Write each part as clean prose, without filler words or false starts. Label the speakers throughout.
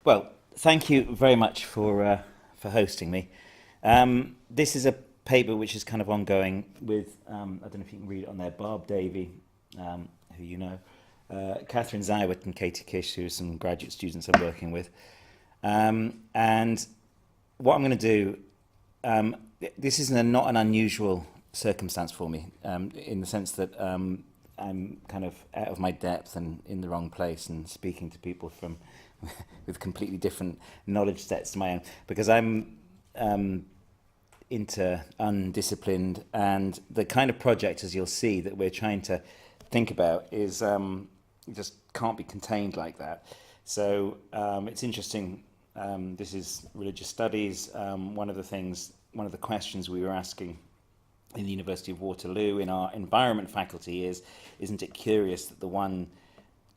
Speaker 1: Well, thank you very much for hosting me. This is a paper which is kind of ongoing with I don't know if you can read it on there. Barb Davey, who you know, Catherine Zywit, and Katie Kish, who are some graduate students I'm working with. And what I'm going to do, this is not an unusual circumstance for me, in the sense that I'm kind of out of my depth and in the wrong place and speaking to people from with completely different knowledge sets to my own, because I'm undisciplined, and the kind of project, as you'll see, that we're trying to think about is just can't be contained like that. So it's interesting. This is religious studies. One of the questions we were asking in the University of Waterloo in our environment faculty is, isn't it curious that the one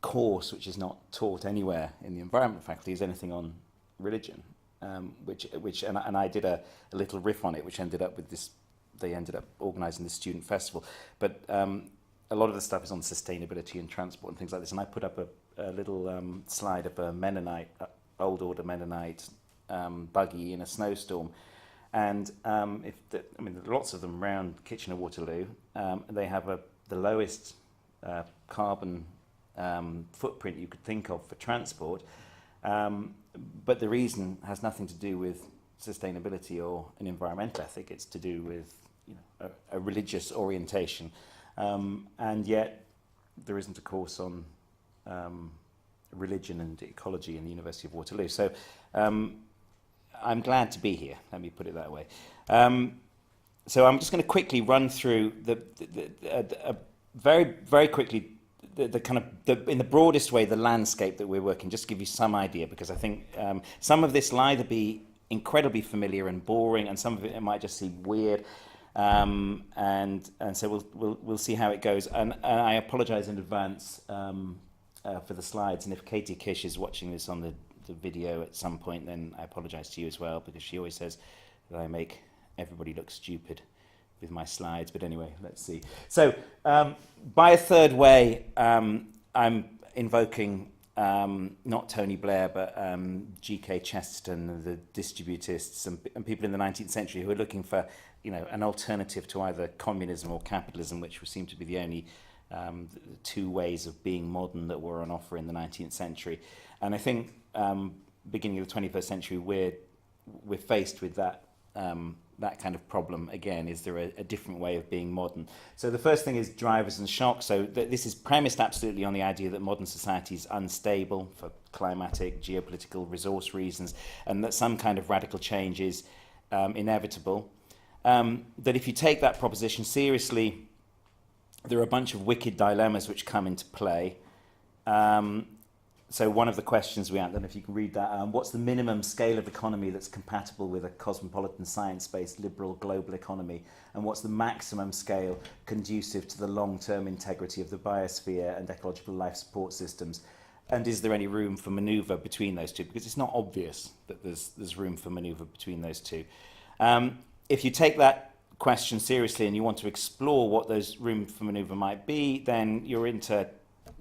Speaker 1: course which is not taught anywhere in the environment faculty is anything on religion, and I did a little riff on it, which ended up with this. They ended up organising this student festival, but a lot of the stuff is on sustainability and transport and things like this. And I put up a little slide of a Mennonite, old order Mennonite buggy in a snowstorm, and there are lots of them around Kitchener Waterloo. They have the lowest carbon footprint you could think of for transport, but the reason has nothing to do with sustainability or an environmental ethic. It's to do with a religious orientation, and yet there isn't a course on religion and ecology in the University of Waterloo. So I'm glad to be here, let me put it that way. So I'm just going to quickly run through very, very quickly the kind of, in the broadest way, the landscape that we're working, just to give you some idea, because I think some of this will either be incredibly familiar and boring, and some of it might just seem weird, and so we'll see how it goes. And I apologise in advance for the slides, and if Katie Kish is watching this on the video at some point, then I apologise to you as well, because she always says that I make everybody look stupid with my slides. But anyway, let's see. So by a third way, I'm invoking not Tony Blair, but G.K. Chesterton, the distributists, and people in the 19th century who are looking for an alternative to either communism or capitalism, which seem to be the only two ways of being modern that were on offer in the 19th century. And I think beginning of the 21st century, we're faced with that kind of problem again. Is there a different way of being modern? So the first thing is drivers and shocks. So this is premised absolutely on the idea that modern society is unstable for climatic, geopolitical, resource reasons, and that some kind of radical change is inevitable. That if you take that proposition seriously, there are a bunch of wicked dilemmas which come into play. So one of the questions we had, and if you can read that, what's the minimum scale of economy that's compatible with a cosmopolitan, science-based, liberal global economy? And what's the maximum scale conducive to the long-term integrity of the biosphere and ecological life support systems? And is there any room for manoeuvre between those two? Because it's not obvious that there's room for manoeuvre between those two. If you take that question seriously and you want to explore what those room for manoeuvre might be, then you're into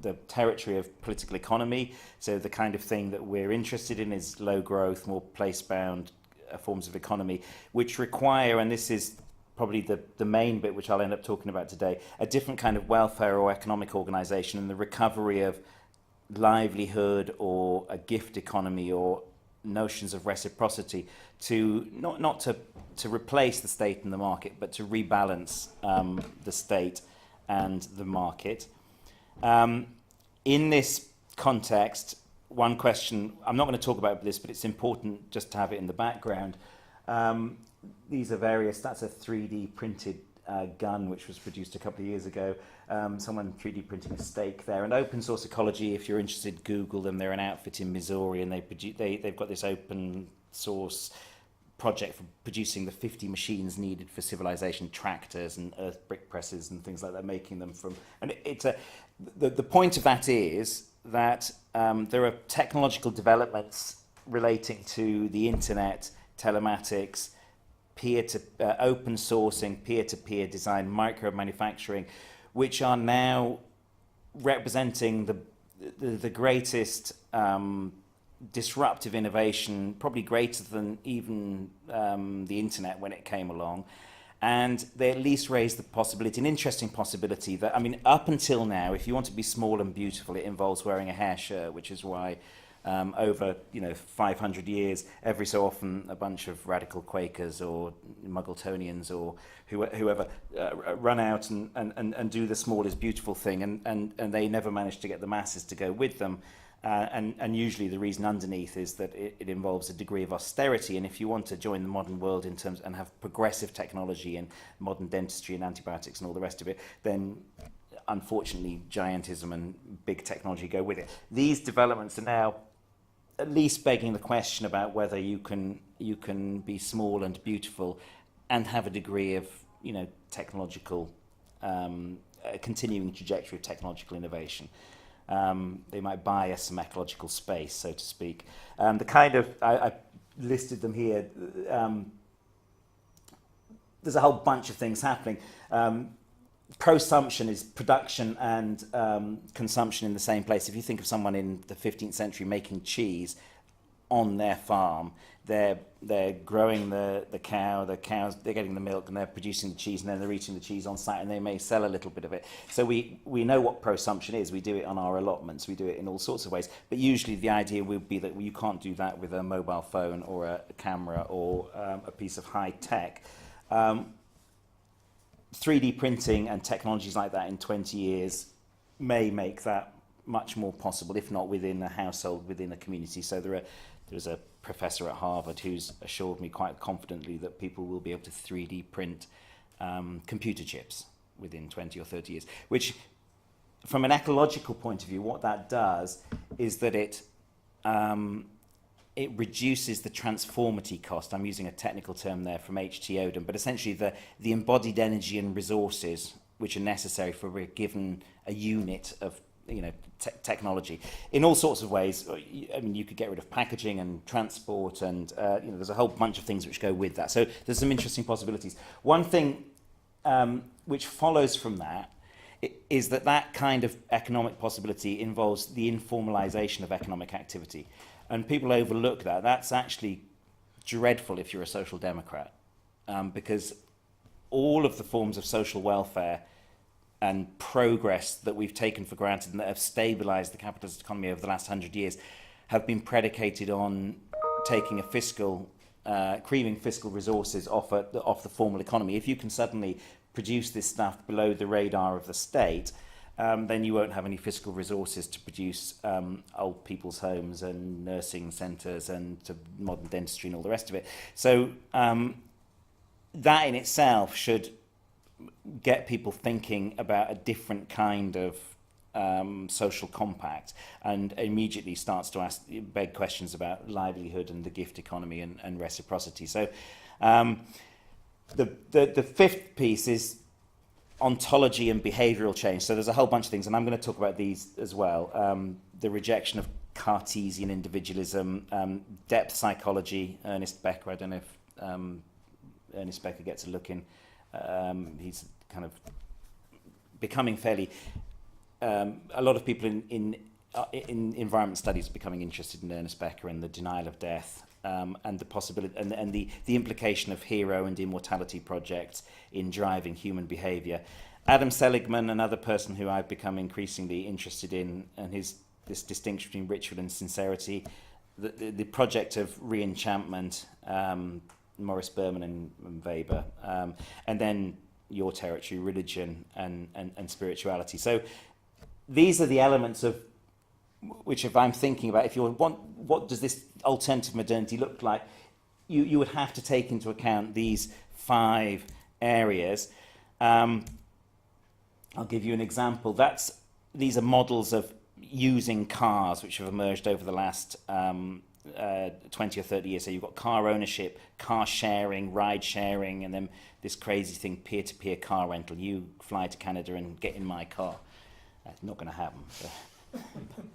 Speaker 1: the territory of political economy. So the kind of thing that we're interested in is low growth, more place-bound forms of economy, which require, and this is probably the main bit which I'll end up talking about today, a different kind of welfare or economic organisation and the recovery of livelihood or a gift economy or notions of reciprocity to not to replace the state and the market, but to rebalance the state and the market. In this context, one question, I'm not going to talk about this, but it's important just to have it in the background. These are that's a 3D printed gun which was produced a couple of years ago. Someone 3D printing a stake there. And Open Source Ecology, if you're interested, Google them. They're an outfit in Missouri, and they've got this open source project for producing the 50 machines needed for civilization, tractors and earth brick presses and things like that, making them from. And the point of that is that there are technological developments relating to the internet, telematics, open sourcing, peer-to-peer design, micro manufacturing, which are now representing the greatest disruptive innovation, probably greater than even the internet when it came along. And they at least raised the possibility, an interesting possibility that, I mean, up until now, if you want to be small and beautiful, it involves wearing a hair shirt, which is why over 500 years, every so often a bunch of radical Quakers or Muggletonians or whoever run out and do the small is beautiful thing, and they never manage to get the masses to go with them. And usually the reason underneath is that it involves a degree of austerity, and if you want to join the modern world in terms and have progressive technology and modern dentistry and antibiotics and all the rest of it, then unfortunately giantism and big technology go with it. These developments are now at least begging the question about whether you can be small and beautiful and have a degree of technological a continuing trajectory of technological innovation. They might buy us some ecological space, so to speak. The kind of, I listed them here, there's a whole bunch of things happening. Prosumption is production and consumption in the same place. If you think of someone in the 15th century making cheese on their farm, they're growing the cows, they're getting the milk and they're producing the cheese, and then they're eating the cheese on site, and they may sell a little bit of it. So we know what prosumption is. We do it on our allotments, we do it in all sorts of ways, but usually the idea would be that you can't do that with a mobile phone or a camera or a piece of high tech. 3D printing and technologies like that in 20 years may make that much more possible, if not within a household, within a community. So there's a professor at Harvard who's assured me quite confidently that people will be able to 3D print computer chips within 20 or 30 years, which from an ecological point of view, what that does is that it reduces the transformity cost. I'm using a technical term there from H.T. Odum, but essentially the embodied energy and resources which are necessary for a unit of technology in all sorts of ways. I mean, you could get rid of packaging and transport, and there's a whole bunch of things which go with that. So there's some interesting possibilities. One thing which follows from that is that kind of economic possibility involves the informalization of economic activity. And people overlook that. That's actually dreadful if you're a social democrat, because all of the forms of social welfare and progress that we've taken for granted and that have stabilized the capitalist economy over the last 100 years have been predicated on taking creaming fiscal resources off the formal economy. If you can suddenly produce this stuff below the radar of the state, then you won't have any fiscal resources to produce old people's homes and nursing centres and to modern dentistry and all the rest of it. So that in itself should get people thinking about a different kind of social compact, and immediately starts to beg questions about livelihood and the gift economy and reciprocity. So the fifth piece is ontology and behavioural change. So there's a whole bunch of things, and I'm going to talk about these as well. The rejection of Cartesian individualism, depth psychology, Ernest Becker. I don't know if Ernest Becker gets a look in. He's kind of becoming fairly... a lot of people in environment studies are becoming interested in Ernest Becker and the denial of death, and the possibility and the implication of hero and immortality projects in driving human behaviour. Adam Seligman, another person who I've become increasingly interested in, and this distinction between ritual and sincerity, the project of re-enchantment, Morris Berman and Weber, and then your territory, religion and spirituality. So these are the elements of which, if I'm thinking about, if you want, what does this alternative modernity look like, you would have to take into account these 5 areas. I'll give you an example. These are models of using cars which have emerged over the last 20 or 30 years. So you've got car ownership, car sharing, ride sharing, and then this crazy thing, peer-to-peer car rental. You fly to Canada and get in my car. That's not going to happen.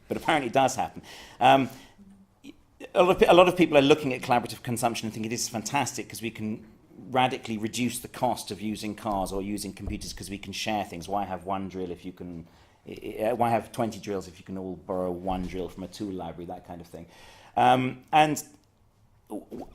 Speaker 1: But apparently it does happen. A lot of people are looking at collaborative consumption and thinking this is fantastic because we can radically reduce the cost of using cars or using computers because we can share things. Why have one drill if you can... Why have 20 drills if you can all borrow one drill from a tool library, that kind of thing. And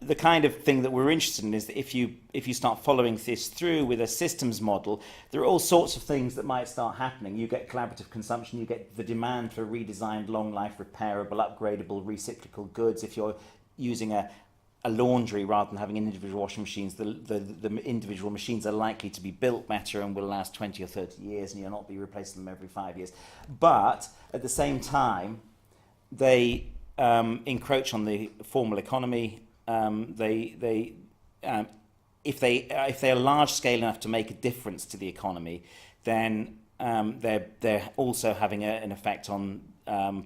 Speaker 1: the kind of thing that we're interested in is that if you start following this through with a systems model, there are all sorts of things that might start happening. You get collaborative consumption, you get the demand for redesigned, long life, repairable, upgradable, recyclable goods. If you're using a laundry rather than having individual washing machines, the individual machines are likely to be built better and will last 20 or 30 years, and you'll not be replacing them every 5 years. But at the same time, they encroach on the formal economy. If they are large scale enough to make a difference to the economy, then they're also having an effect on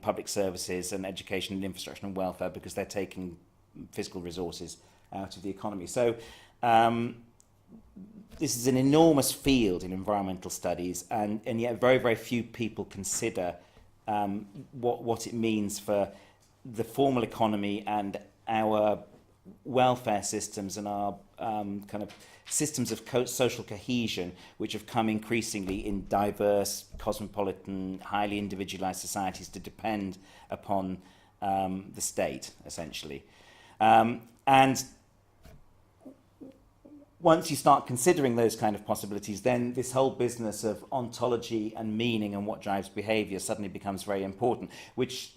Speaker 1: public services and education and infrastructure and welfare, because they're taking fiscal resources out of the economy. So this is an enormous field in environmental studies, and yet very, very few people consider what it means for the formal economy and our welfare systems and our kind of systems of social cohesion, which have come increasingly in diverse, cosmopolitan, highly individualized societies to depend upon the state, essentially. And once you start considering those kind of possibilities, then this whole business of ontology and meaning and what drives behavior suddenly becomes very important, which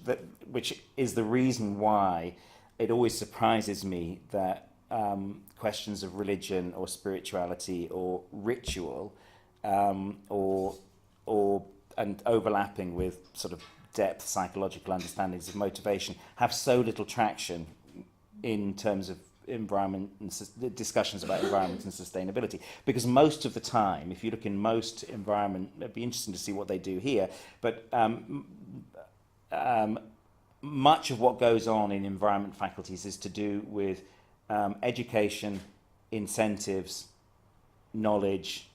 Speaker 1: is the reason why it always surprises me that questions of religion or spirituality or ritual and overlapping with sort of depth psychological understandings of motivation have so little traction in terms of environment and discussions about environment and sustainability, because most of the time, if you look in most environment, it'd be interesting to see what they do here, but much of what goes on in environment faculties is to do with education, incentives, knowledge,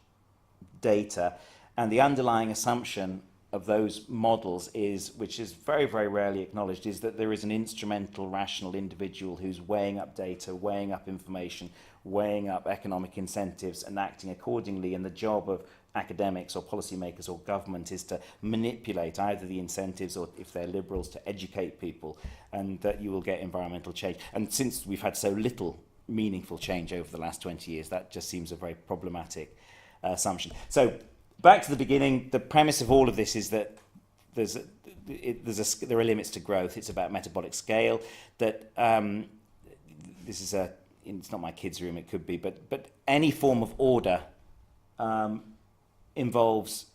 Speaker 1: data, and the underlying assumption of those models is, which is very, very rarely acknowledged, is that there is an instrumental, rational individual who's weighing up data, weighing up information, weighing up economic incentives and acting accordingly, and the job of academics or policymakers or government is to manipulate either the incentives or, if they're liberals, to educate people, and that you will get environmental change. And since we've had so little meaningful change over the last 20 years, that just seems a very problematic assumption. So back to the beginning, the premise of all of this is that there are limits to growth. It's about metabolic scale. That this is it's not my kids' room, it could be, but any form of order involves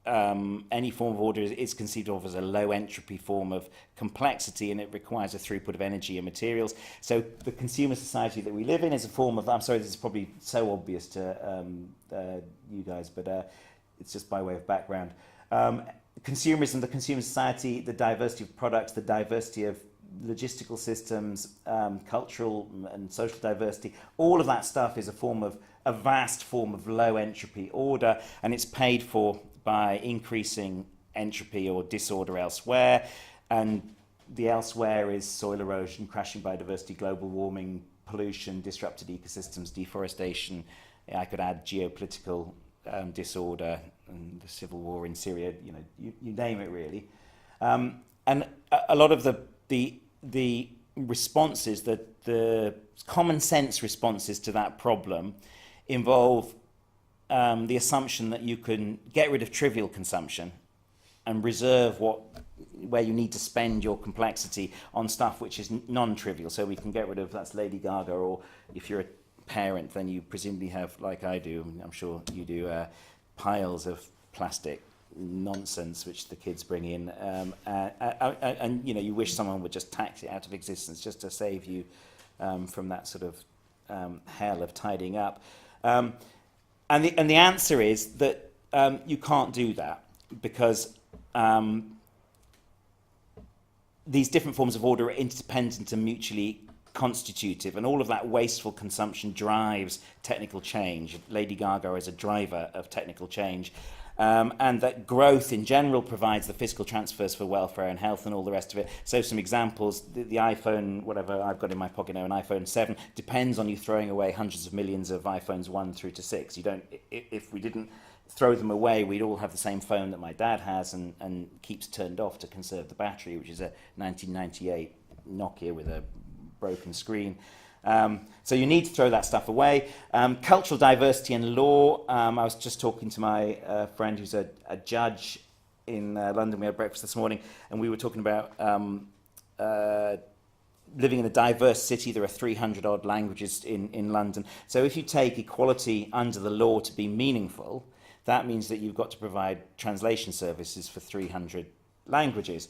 Speaker 1: any form of order is conceived of as a low entropy form of complexity, and it requires a throughput of energy and materials. So the consumer society that we live in is a form of, I'm sorry, this is probably so obvious to you guys, but it's just by way of background. Consumerism, the consumer society, the diversity of products, the diversity of logistical systems, cultural and social diversity, all of that stuff is a vast form of low entropy order, and it's paid for by increasing entropy or disorder elsewhere. And the elsewhere is soil erosion, crashing biodiversity, global warming, pollution, disrupted ecosystems, deforestation. I could add geopolitical disorder and the civil war in Syria, you name it really. And a lot of the responses, the common sense responses to that problem involve the assumption that you can get rid of trivial consumption and reserve where you need to spend your complexity on stuff which is non-trivial. So we can get rid of, that's Lady Gaga, or if you're a parent, then you presumably have, like I do, I'm sure you do, piles of plastic nonsense which the kids bring in, and you wish someone would just tax it out of existence just to save you from that sort of hell of tidying up. And the answer is that you can't do that, because these different forms of order are interdependent and mutually constitutive, and all of that wasteful consumption drives technical change. Lady Gaga is a driver of technical change, and that growth in general provides the fiscal transfers for welfare and health and all the rest of it. So some examples, the iPhone, whatever I've got in my pocket now, an iPhone 7, depends on you throwing away hundreds of millions of iPhones 1 through to 6. If we didn't throw them away, we'd all have the same phone that my dad has and keeps turned off to conserve the battery, which is a 1998 Nokia with a broken screen. So you need to throw that stuff away. Cultural diversity and law. I was just talking to my friend who's a judge in London. We had breakfast this morning, and we were talking about living in a diverse city. There are 300 odd languages in London. So if you take equality under the law to be meaningful, that means that you've got to provide translation services for 300 languages.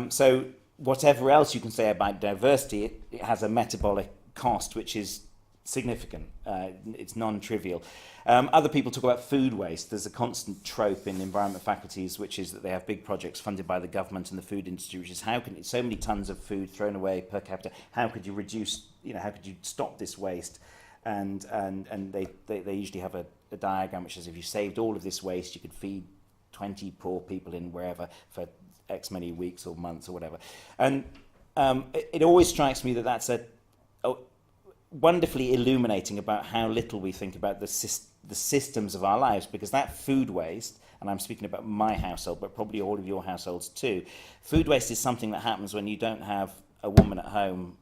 Speaker 1: So whatever else you can say about diversity, it has a metabolic cost, which is significant. It's non-trivial. Other people talk about food waste. There's a constant trope in environment faculties, which is that they have big projects funded by the government and the food industry, which is how can so many tons of food thrown away per capita, how could you reduce, how could you stop this waste? And they usually have a diagram which says if you saved all of this waste, you could feed 20 poor people in wherever for X many weeks or months or whatever. And it always strikes me that that's a wonderfully illuminating about how little we think about the systems of our lives, because that food waste, and I'm speaking about my household, but probably all of your households too, food waste is something that happens when you don't have a woman at home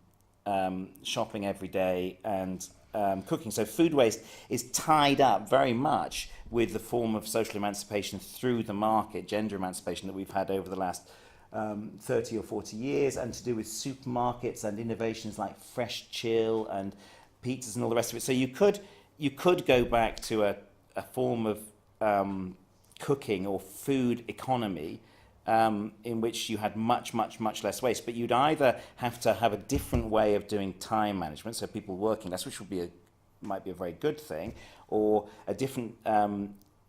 Speaker 1: shopping every day and cooking. So food waste is tied up very much with the form of social emancipation through the market, gender emancipation that we've had over the last 30 or 40 years, and to do with supermarkets and innovations like Fresh Chill and pizzas and all the rest of it. So you could go back to a form of cooking or food economy in which you had much less waste, but you'd either have to have a different way of doing time management, so people working less, which might be a very good thing, or a different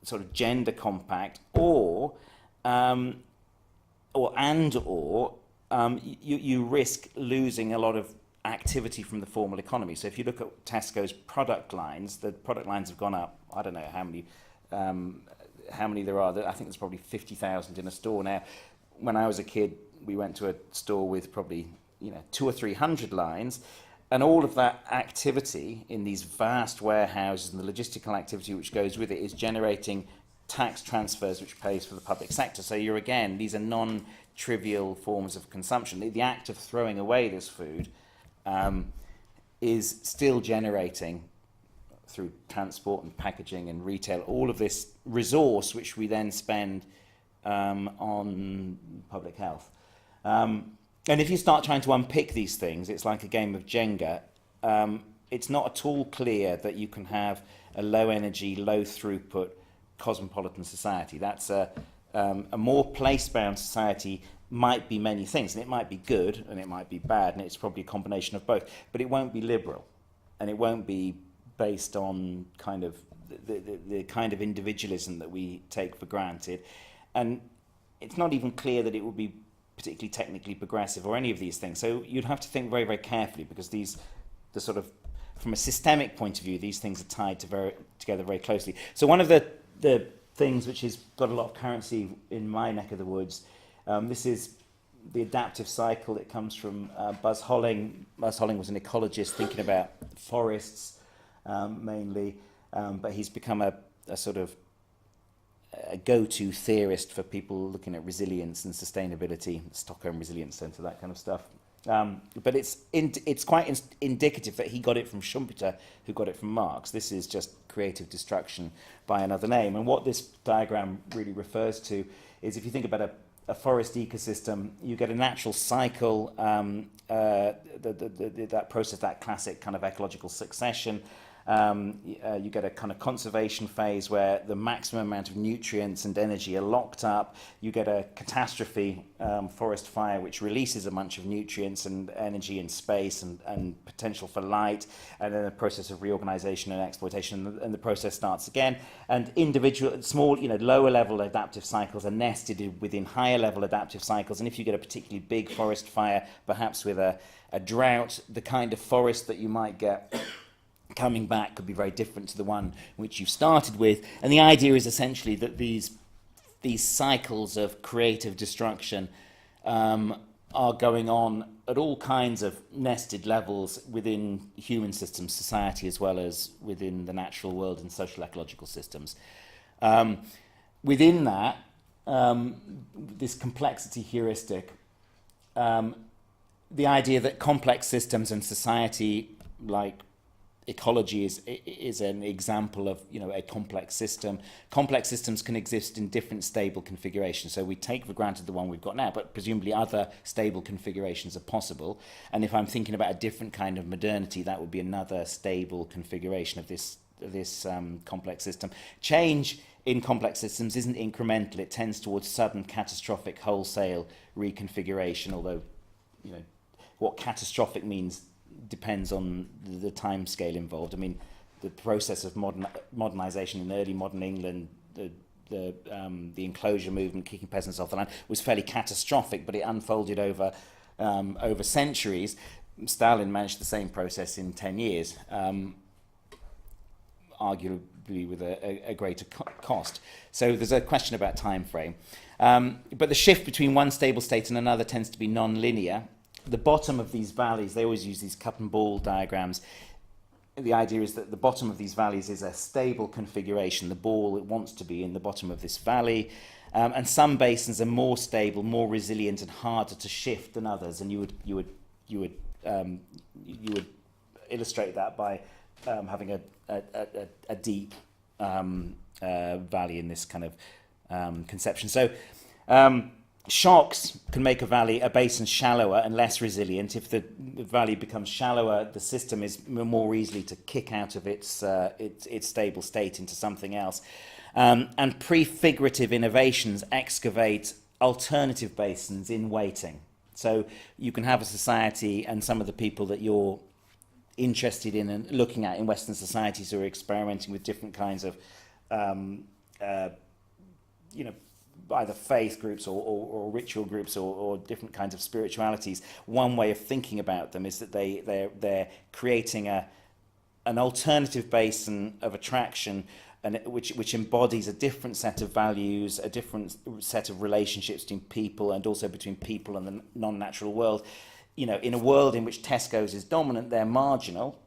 Speaker 1: sort of gender compact, or you risk losing a lot of activity from the formal economy. So if you look at Tesco's product lines, the product lines have gone up. I don't know how many there are. I think there's probably 50,000 in a store now. When I was a kid, we went to a store with probably 200 or 300 lines, and all of that activity in these vast warehouses and the logistical activity which goes with it is generating tax transfers which pays for the public sector. So these are non-trivial forms of consumption. The act of throwing away this food is still generating, through transport and packaging and retail, all of this resource which we then spend on public health. And if you start trying to unpick these things, it's like a game of Jenga. It's not at all clear that you can have a low energy, low throughput cosmopolitan society. That's a more place-bound society might be many things, and it might be good and it might be bad, and it's probably a combination of both, but it won't be liberal, and it won't be based on kind of the kind of individualism that we take for granted. And it's not even clear that it would be particularly technically progressive or any of these things. So you'd have to think very, very carefully, because from a systemic point of view, these things are tied together very closely. So one of the things which has got a lot of currency in my neck of the woods, this is the adaptive cycle. It comes from Buzz Holling. Buzz Holling was an ecologist thinking about forests mainly, but he's become a sort of a go-to theorist for people looking at resilience and sustainability, Stockholm Resilience Centre, that kind of stuff. But it's quite indicative that he got it from Schumpeter, who got it from Marx. This is just creative destruction by another name. And what this diagram really refers to is, if you think about a forest ecosystem, you get a natural cycle, that process, that classic kind of ecological succession. You get a kind of conservation phase where the maximum amount of nutrients and energy are locked up. You get a catastrophe, forest fire, which releases a bunch of nutrients and energy and space and potential for light, and then a process of reorganization and exploitation, and the process starts again. And individual, small, lower level adaptive cycles are nested within higher level adaptive cycles. And if you get a particularly big forest fire, perhaps with a drought, the kind of forest that you might get coming back could be very different to the one which you started with. And the idea is essentially that these cycles of creative destruction are going on at all kinds of nested levels within human systems, society, as well as within the natural world and social ecological systems. Within that, this complexity heuristic the idea that complex systems and society, like ecology, is an example of, you know, a complex system. Complex systems can exist in different stable configurations. So we take for granted the one we've got now, but presumably other stable configurations are possible. And if I'm thinking about a different kind of modernity, that would be another stable configuration of this complex system. Change in complex systems isn't incremental. It tends towards sudden, catastrophic, wholesale reconfiguration, although, you know, what catastrophic means depends on the time scale involved. I mean, the process of modernization in early modern England, the enclosure movement, kicking peasants off the land, was fairly catastrophic, but it unfolded over centuries. Stalin managed the same process in 10 years, arguably with a greater cost. So there's a question about time frame. But the shift between one stable state and another tends to be non-linear. The bottom of these valleys, they always use these cup and ball diagrams. The idea is that the bottom of these valleys is a stable configuration. The ball, it wants to be in the bottom of this valley. And some basins are more stable, more resilient, and harder to shift than others. And you would illustrate that by having a deep valley in this kind of conception. So shocks can make a basin shallower and less resilient. If the valley becomes shallower, the system is more easily to kick out of its stable state into something else. And prefigurative innovations excavate alternative basins in waiting. So you can have a society, and some of the people that you're interested in and looking at in Western societies who are experimenting with different kinds of either faith groups or ritual groups or different kinds of spiritualities. One way of thinking about them is that they're creating an alternative basin of attraction, and which embodies a different set of values, a different set of relationships between people, and also between people and the non-natural world. You know, in a world in which Tesco's is dominant, they're marginal,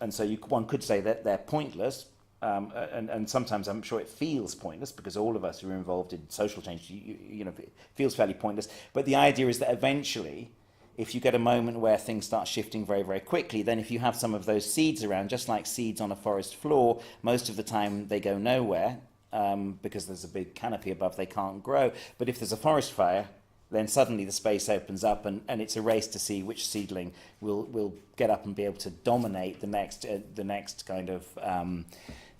Speaker 1: and so one could say that they're pointless. And sometimes I'm sure it feels pointless, because all of us who are involved in social change, you know, it feels fairly pointless. But the idea is that eventually, if you get a moment where things start shifting very, very quickly, then if you have some of those seeds around, just like seeds on a forest floor, most of the time they go nowhere because there's a big canopy above, they can't grow. But if there's a forest fire, then suddenly the space opens up, and it's a race to see which seedling will get up and be able to dominate the next kind of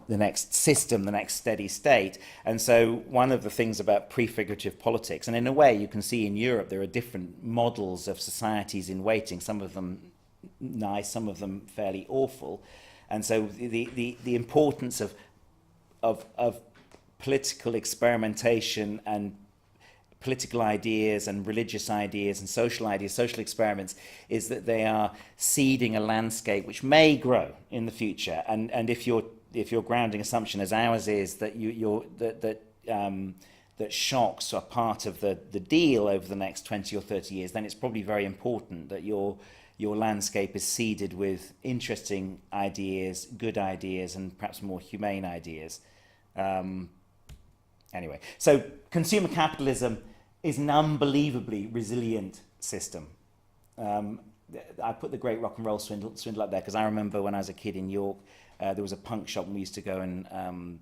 Speaker 1: the next system, the next steady state. And so one of the things about prefigurative politics, and in a way you can see in Europe there are different models of societies in waiting, some of them nice, some of them fairly awful. And so the importance of political experimentation and political ideas and religious ideas and social ideas, social experiments, is that they are seeding a landscape which may grow in the future. And if your grounding assumption, as ours is, that that shocks are part of the deal over the next 20 or 30 years, then it's probably very important that your landscape is seeded with interesting ideas, good ideas, and perhaps more humane ideas. Anyway, so consumer capitalism is an unbelievably resilient system. I put the Great Rock and Roll Swindle up there because I remember when I was a kid in York, there was a punk shop, and we used to go and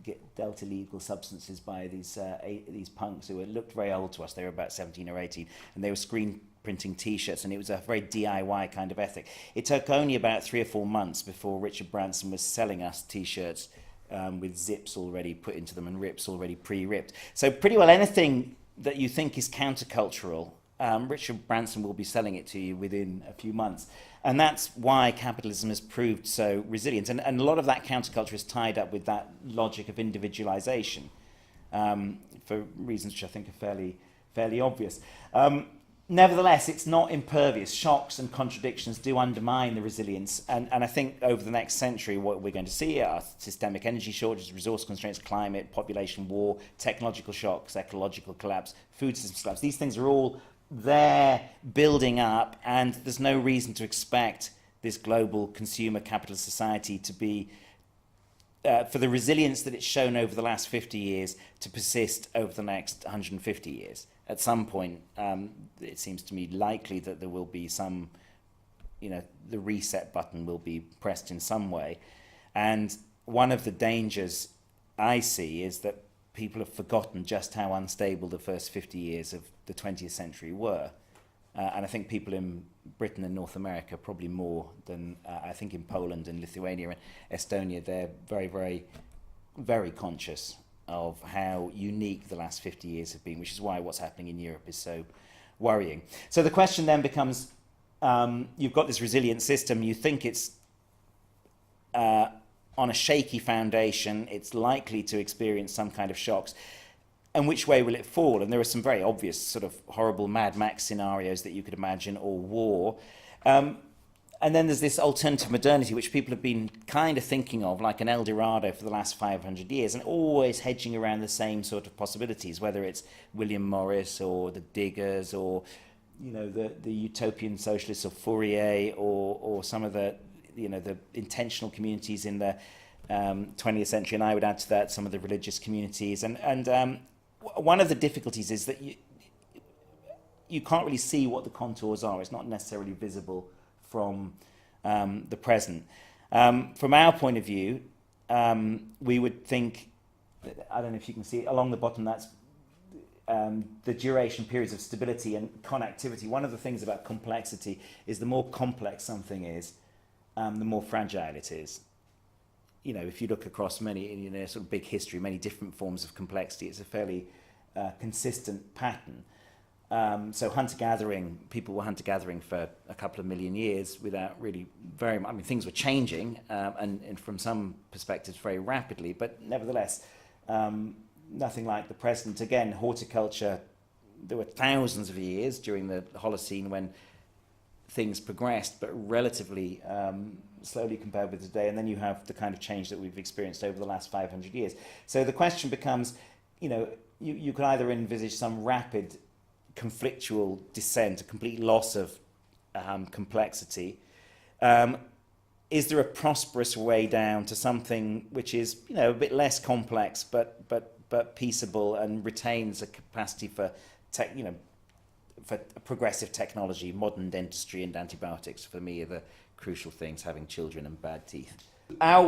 Speaker 1: get dealt illegal substances by these punks who looked very old to us. They were about 17 or 18, and they were screen printing T-shirts, and it was a very DIY kind of ethic. It took only about 3 or 4 months before Richard Branson was selling us T-shirts with zips already put into them and rips already pre-ripped. So pretty well anything that you think is countercultural, Richard Branson will be selling it to you within a few months. And that's why capitalism has proved so resilient. And a lot of that counterculture is tied up with that logic of individualization, for reasons which I think are fairly obvious. Nevertheless, it's not impervious. Shocks and contradictions do undermine the resilience. And I think over the next century, what we're going to see are systemic energy shortages, resource constraints, climate, population war, technological shocks, ecological collapse, food system collapse. These things are all there building up, and there's no reason to expect this global consumer capitalist society to be for the resilience that it's shown over the last 50 years to persist over the next 150 years. At some point, it seems to me likely that there will be some, the reset button will be pressed in some way. And one of the dangers I see is that people have forgotten just how unstable the first 50 years of the 20th century were. And I think people in Britain and North America, probably more than I think in Poland and Lithuania and Estonia, they're very, very, very conscious of how unique the last 50 years have been, which is why what's happening in Europe is so worrying. So the question then becomes, you've got this resilient system, you think it's on a shaky foundation, it's likely to experience some kind of shocks. And which way will it fall? And there are some very obvious sort of horrible Mad Max scenarios that you could imagine, or war. And then there's this alternative modernity, which people have been kind of thinking of like an El Dorado for the last 500 years, and always hedging around the same sort of possibilities, whether it's William Morris or the Diggers or, the utopian socialists of Fourier or some of the, the intentional communities in the 20th century. And I would add to that some of the religious communities. And one of the difficulties is that you can't really see what the contours are. It's not necessarily visible from the present. From our point of view, we would think, I don't know if you can see it, along the bottom, that's the duration periods of stability and connectivity. One of the things about complexity is the more complex something is, the more fragile it is. If you look across many, sort of big history, many different forms of complexity, it's a fairly consistent pattern. So hunter-gathering, people were hunter-gathering for a couple of million years without really very much, things were changing, and from some perspectives very rapidly, but nevertheless, nothing like the present. Again, horticulture, there were thousands of years during the Holocene when things progressed, but relatively slowly compared with today, and then you have the kind of change that we've experienced over the last 500 years. So the question becomes, you could either envisage some rapid conflictual descent, a complete loss of complexity. Is there a prosperous way down to something which is, a bit less complex, but peaceable and retains a capacity for for progressive technology? Modern dentistry and antibiotics, for me, are the crucial things, having children and bad teeth. My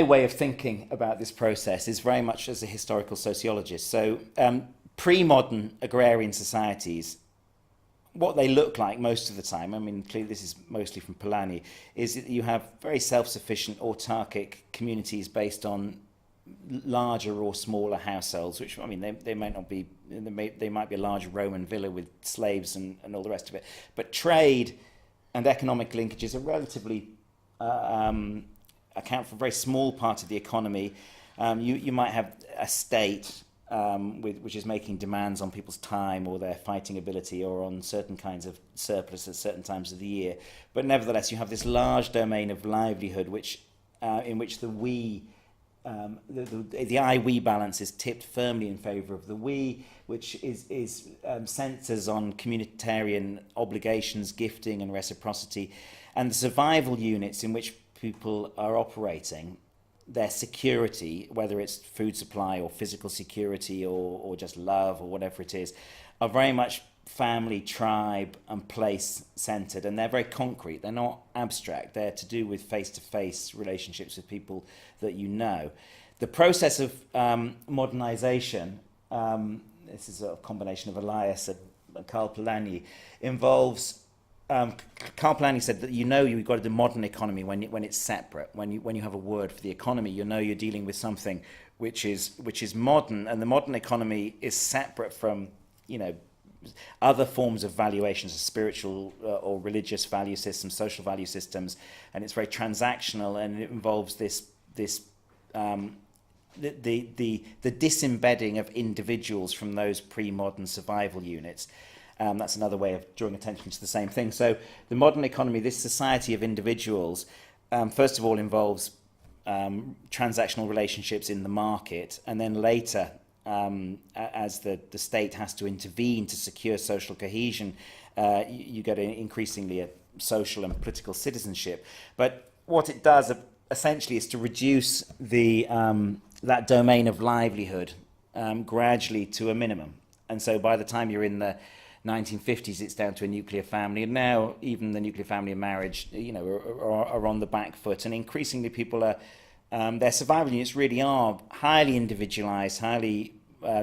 Speaker 1: way of thinking about this process is very much as a historical sociologist. So pre-modern agrarian societies, what they look like most of the time, clearly this is mostly from Polanyi, is that you have very self-sufficient, autarkic communities based on larger or smaller households, which they might not be, they might be a large Roman villa with slaves and all the rest of it, but trade and economic linkages are relatively account for a very small part of the economy. You might have a state which is making demands on people's time or their fighting ability or on certain kinds of surplus at certain times of the year, but nevertheless you have this large domain of livelihood in which the we the I-we balance is tipped firmly in favour of the we, which is centres on communitarian obligations, gifting and reciprocity, and the survival units in which people are operating, their security, whether it's food supply or physical security or just love or whatever it is, are very much family, tribe and place centred, and they're very concrete. They're not abstract. They're to do with face-to-face relationships with people that you know. The process of modernisation, this is a combination of Elias and Karl Polanyi, involves Karl Polanyi said that you've got to do modern economy when it's separate. When you have a word for the economy, you're dealing with something which is modern, and the modern economy is separate from other forms of valuations, of spiritual or religious value systems, social value systems, and it's very transactional, and it involves the disembedding of individuals from those pre-modern survival units. That's another way of drawing attention to the same thing. So the modern economy, this society of individuals, first of all involves transactional relationships in the market, and then later, as the state has to intervene to secure social cohesion, you get increasingly a social and political citizenship. But what it does essentially is to reduce the that domain of livelihood gradually to a minimum. And so by the time you're in the 1950s, it's down to a nuclear family, and now even the nuclear family and marriage, are on the back foot, and increasingly people are their survival units really are highly individualized, highly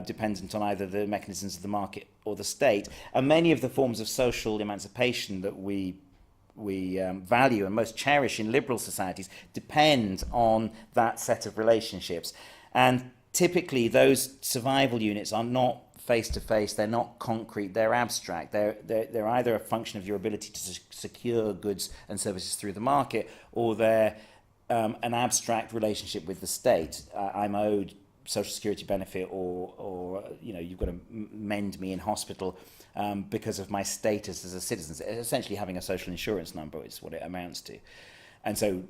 Speaker 1: dependent on either the mechanisms of the market or the state, and many of the forms of social emancipation that we value and most cherish in liberal societies depend on that set of relationships. And typically those survival units are not face-to-face, they're not concrete, they're abstract. They're either a function of your ability to secure goods and services through the market, or they're an abstract relationship with the state. I'm owed social security benefit, or you've got to mend me in hospital because of my status as a citizen. Essentially having a social insurance number is what it amounts to. And so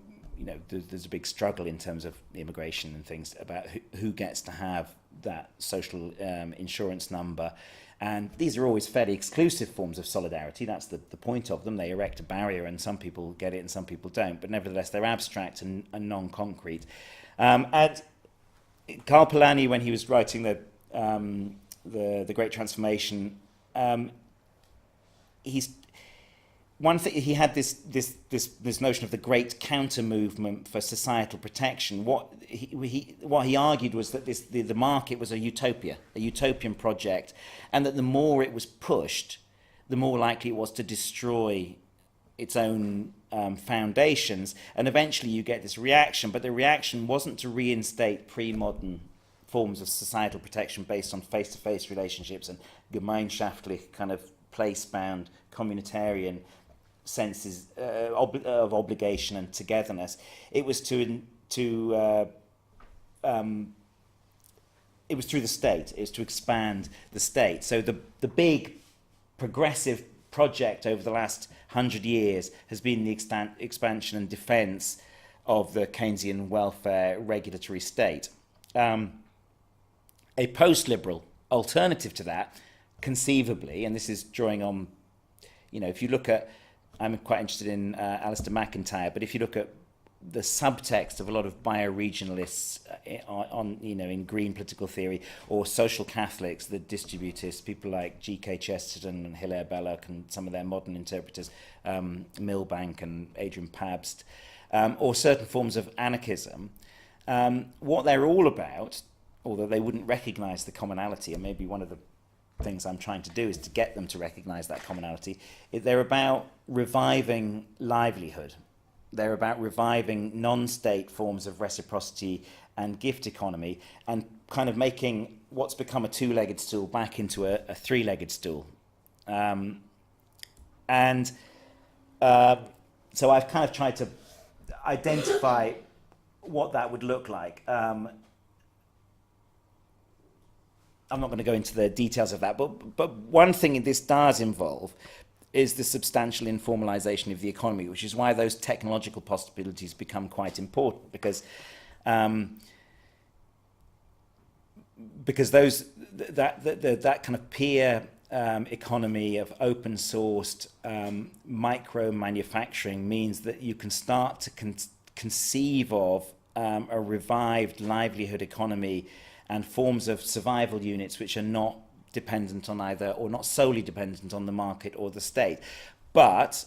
Speaker 1: there's a big struggle in terms of immigration and things about who gets to have that social insurance number. And these are always fairly exclusive forms of solidarity. That's the point of them. They erect a barrier, and some people get it and some people don't. But nevertheless, they're abstract and non-concrete. And Karl Polanyi, when he was writing the Great Transformation, he had this notion of the great counter movement for societal protection. What he argued was that the market was a utopian project, and that the more it was pushed, the more likely it was to destroy its own foundations, and eventually you get this reaction. But the reaction wasn't to reinstate pre-modern forms of societal protection based on face-to-face relationships and gemeinschaftlich, kind of place-bound communitarian senses of obligation and togetherness. It was it was through the state. It was to expand the state. So the big progressive project over the last 100 years has been the expansion and defence of the Keynesian welfare regulatory state. A post-liberal alternative to that, conceivably, and this is drawing on, if you look at, I'm quite interested in Alistair McIntyre, but if you look at the subtext of a lot of bioregionalists in green political theory, or social Catholics, the distributists, people like G.K. Chesterton and Hilaire Belloc and some of their modern interpreters, Milbank and Adrian Pabst, or certain forms of anarchism, what they're all about, although they wouldn't recognise the commonality, and maybe one of the things I'm trying to do is to get them to recognise that commonality, they're about reviving livelihood. They're about reviving non-state forms of reciprocity and gift economy, and kind of making what's become a two-legged stool back into a three-legged stool. So I've kind of tried to identify what that would look like. I'm not going to go into the details of that, but one thing this does involve is the substantial informalization of the economy, which is why those technological possibilities become quite important, because that kind of peer economy of open sourced micro manufacturing means that you can start to conceive of a revived livelihood economy and forms of survival units which are not dependent on either, or not solely dependent on the market or the state. But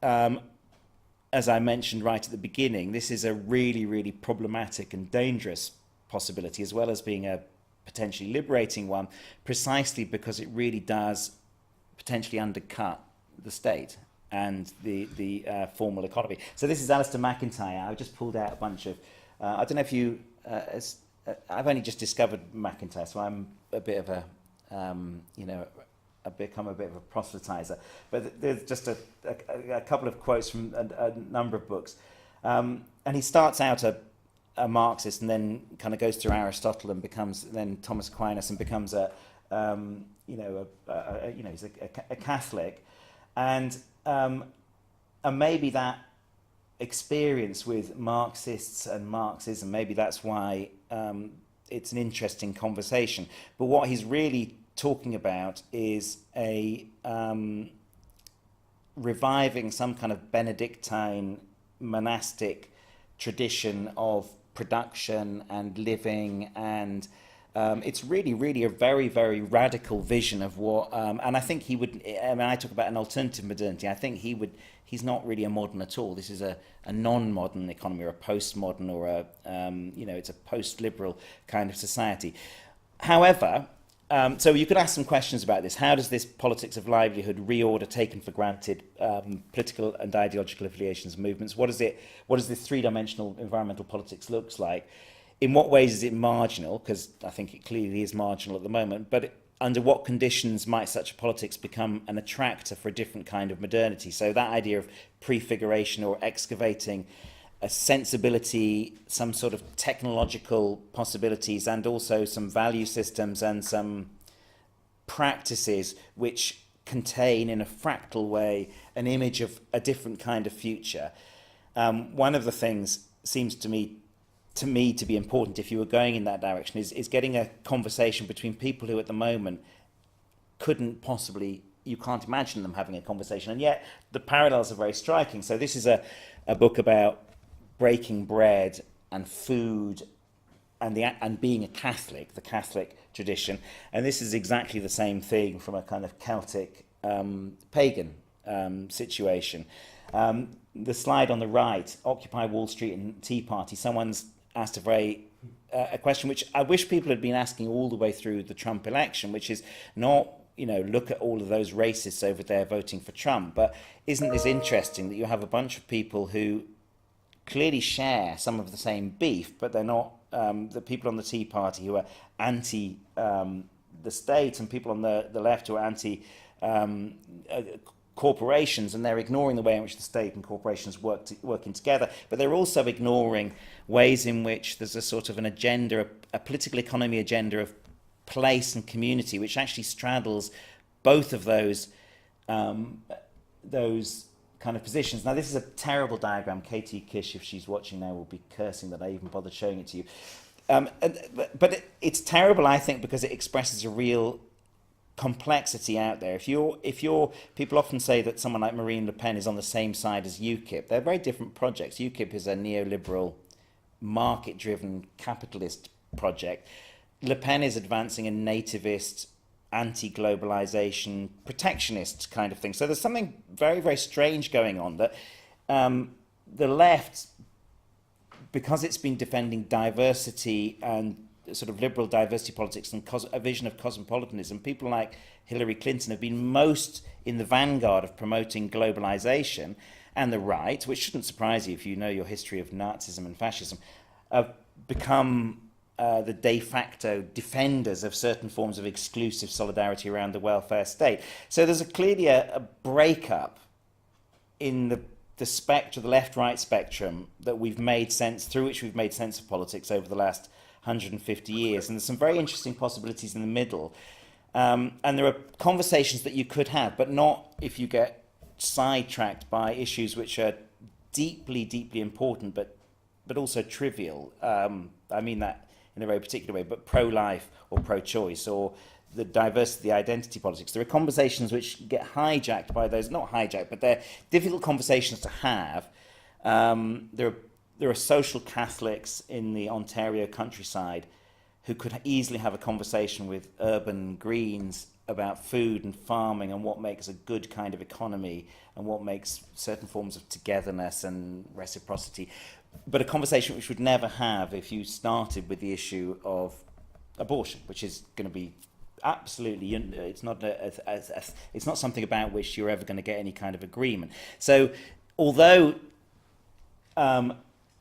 Speaker 1: as I mentioned right at the beginning, this is a really, really problematic and dangerous possibility, as well as being a potentially liberating one, precisely because it really does potentially undercut the state and the formal economy. So this is Alistair McIntyre. I just pulled out a bunch of, I don't know if you, I've only just discovered McIntyre, so I'm a bit of a, I've become a bit of a proselytizer. But there's just a couple of quotes from a number of books. And he starts out a Marxist, and then kind of goes through Aristotle and becomes then Thomas Aquinas, and becomes he's a Catholic, and maybe that experience with Marxists and Marxism, maybe that's why it's an interesting conversation. But what he's really talking about is a reviving some kind of Benedictine monastic tradition of production and living, and it's really a very radical vision of what, and I think he would, I mean, I talk about an alternative modernity, I think he's not really a modern at all. This is a non-modern economy, or a postmodern, or it's a post-liberal kind of society. However, so you could ask some questions about this. How does this politics of livelihood reorder taken for granted political and ideological affiliations and movements? What does this three-dimensional environmental politics looks like? In what ways is it marginal? Because I think it clearly is marginal at the moment. But under what conditions might such a politics become an attractor for a different kind of modernity? So that idea of prefiguration, or excavating a sensibility, some sort of technological possibilities, and also some value systems and some practices which contain in a fractal way an image of a different kind of future. One of the things seems to me to be important, if you were going in that direction, is getting a conversation between people who at the moment you can't imagine them having a conversation, and yet the parallels are very striking. So this is a book about breaking bread and food and being a Catholic, the Catholic tradition. And this is exactly the same thing from a kind of Celtic pagan situation. The slide on the right, Occupy Wall Street and Tea Party, someone's asked a question which I wish people had been asking all the way through the Trump election, which is not, look at all of those racists over there voting for Trump, but isn't this interesting that you have a bunch of people who clearly share some of the same beef, but they're not the people on the Tea Party who are anti the state, and people on the left who are anti corporations, and they're ignoring the way in which the state and corporations working together, but they're also ignoring ways in which there's a sort of an agenda, a political economy agenda of place and community, which actually straddles both of those kind of positions. Now, this is a terrible diagram. Katie Kish, if she's watching now, will be cursing that I even bothered showing it to you. But it's terrible, I think, because it expresses a real complexity out there. If you're people often say that someone like Marine Le Pen is on the same side as UKIP. They're very different projects. UKIP is a neoliberal, market-driven, capitalist project. Le Pen is advancing a nativist, anti-globalization, protectionist kind of thing. So there's something very strange going on, that the left, because it's been defending diversity and sort of liberal diversity politics and a vision of cosmopolitanism, people like Hillary Clinton have been most in the vanguard of promoting globalization, and the right, which shouldn't surprise you if you know your history of Nazism and fascism, have become the de facto defenders of certain forms of exclusive solidarity around the welfare state. So there's clearly a breakup in the spectrum, the left-right spectrum, that through which we've made sense of politics over the last 150 years. And there's some very interesting possibilities in the middle. And there are conversations that you could have, but not if you get sidetracked by issues which are deeply important, but also trivial. I mean that in a very particular way, but pro-life or pro-choice, or the diversity, identity politics. There are conversations which get hijacked by those, not hijacked, but they're difficult conversations to have. There are social Catholics in the Ontario countryside who could easily have a conversation with urban Greens about food and farming and what makes a good kind of economy and what makes certain forms of togetherness and reciprocity. But a conversation which would never have if you started with the issue of abortion, which is going to be absolutely, it's not something about which you're ever going to get any kind of agreement. So although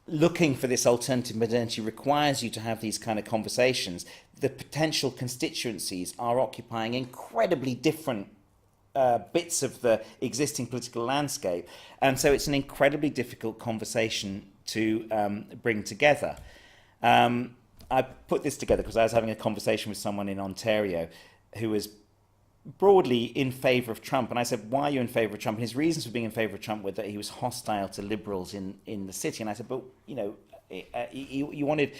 Speaker 1: looking for this alternative modernity requires you to have these kind of conversations, the potential constituencies are occupying incredibly different bits of the existing political landscape. And so it's an incredibly difficult conversation to bring together. I put this together because I was having a conversation with someone in Ontario who was broadly in favour of Trump, and I said, why are you in favour of Trump? And his reasons for being in favour of Trump were that he was hostile to liberals in the city. And I said, but he wanted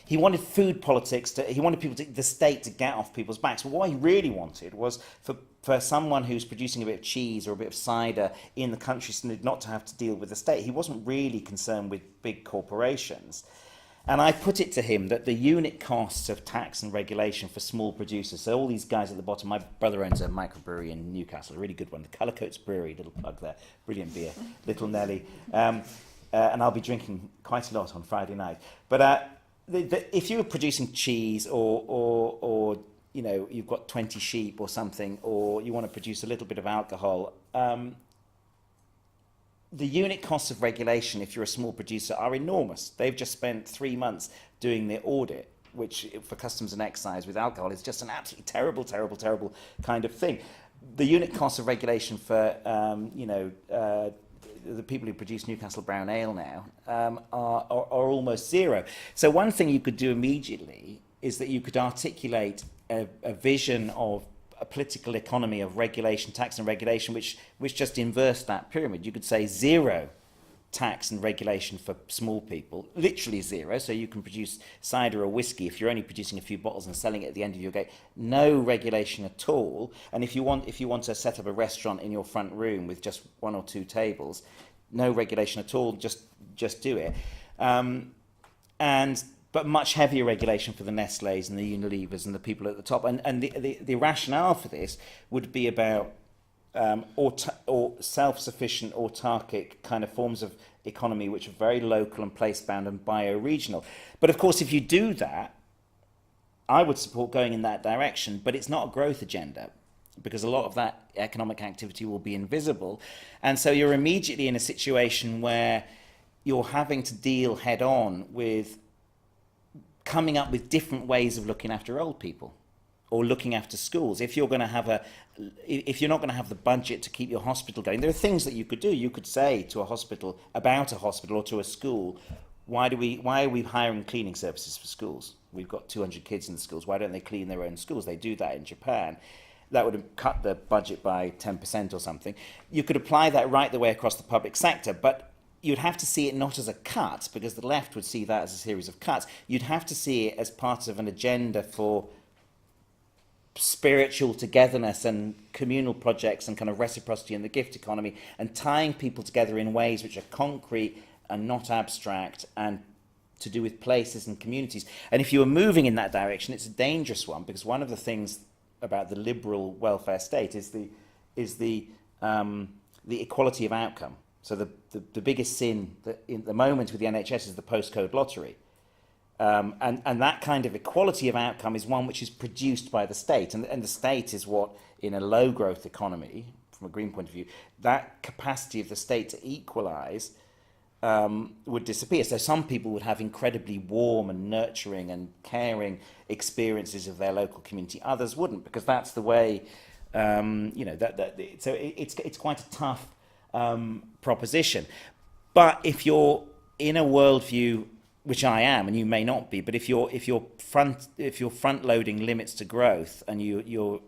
Speaker 1: he wanted food politics he wanted the state to get off people's backs. But what he really wanted was for someone who's producing a bit of cheese or a bit of cider in the countryside not to have to deal with the state. He wasn't really concerned with big corporations. And I put it to him that the unit costs of tax and regulation for small producers, so all these guys at the bottom, my brother owns a microbrewery in Newcastle, a really good one, the Cullercoats Brewery, little plug there, brilliant beer, Little Nelly, and I'll be drinking quite a lot on Friday night. But if you were producing cheese or you know, you've got 20 sheep or something, or you want to produce a little bit of alcohol, the unit costs of regulation, if you're a small producer, are enormous. They've just spent 3 months doing their audit, which for customs and excise with alcohol is just an absolutely terrible, terrible, terrible kind of thing. The unit costs of regulation for, the people who produce Newcastle Brown Ale now are almost zero. So one thing you could do immediately is that you could articulate a vision of a political economy of regulation, tax and regulation, which just inversed that pyramid. You could say zero tax and regulation for small people, literally zero, so you can produce cider or whiskey if you're only producing a few bottles and selling it at the end of your day. No regulation at all. And if you want to set up a restaurant in your front room with just 1 or 2 tables, no regulation at all, just do it. But much heavier regulation for the Nestlés and the Unilevers and the people at the top. And the rationale for this would be about or self-sufficient, autarkic kind of forms of economy which are very local and place-bound and bio-regional. But of course, if you do that, I would support going in that direction, but it's not a growth agenda, because a lot of that economic activity will be invisible. And so you're immediately in a situation where you're having to deal head-on with coming up with different ways of looking after old people or looking after schools. If you're not going to have the budget to keep your hospital going, there are things that you could do. You could say to a hospital, about a hospital or to a school, why are we hiring cleaning services for schools? We've got 200 kids in the schools. Why don't they clean their own schools? They do that in Japan. That would have cut the budget by 10% or something. You could apply that right the way across the public sector, but you'd have to see it not as a cut, because the left would see that as a series of cuts. You'd have to see it as part of an agenda for spiritual togetherness and communal projects and kind of reciprocity in the gift economy, and tying people together in ways which are concrete and not abstract and to do with places and communities. And if you were moving in that direction, it's a dangerous one, because one of the things about the liberal welfare state is the equality of outcome. So the biggest sin that in the moment with the NHS is the postcode lottery. And that kind of equality of outcome is one which is produced by the state. And the state is what, in a low growth economy, from a green point of view, that capacity of the state to equalise would disappear. So some people would have incredibly warm and nurturing and caring experiences of their local community. Others wouldn't, because that's the way, so it's quite a tough proposition. But if you're in a worldview, which I am, and you may not be, but if you're front loading limits to growth, and you're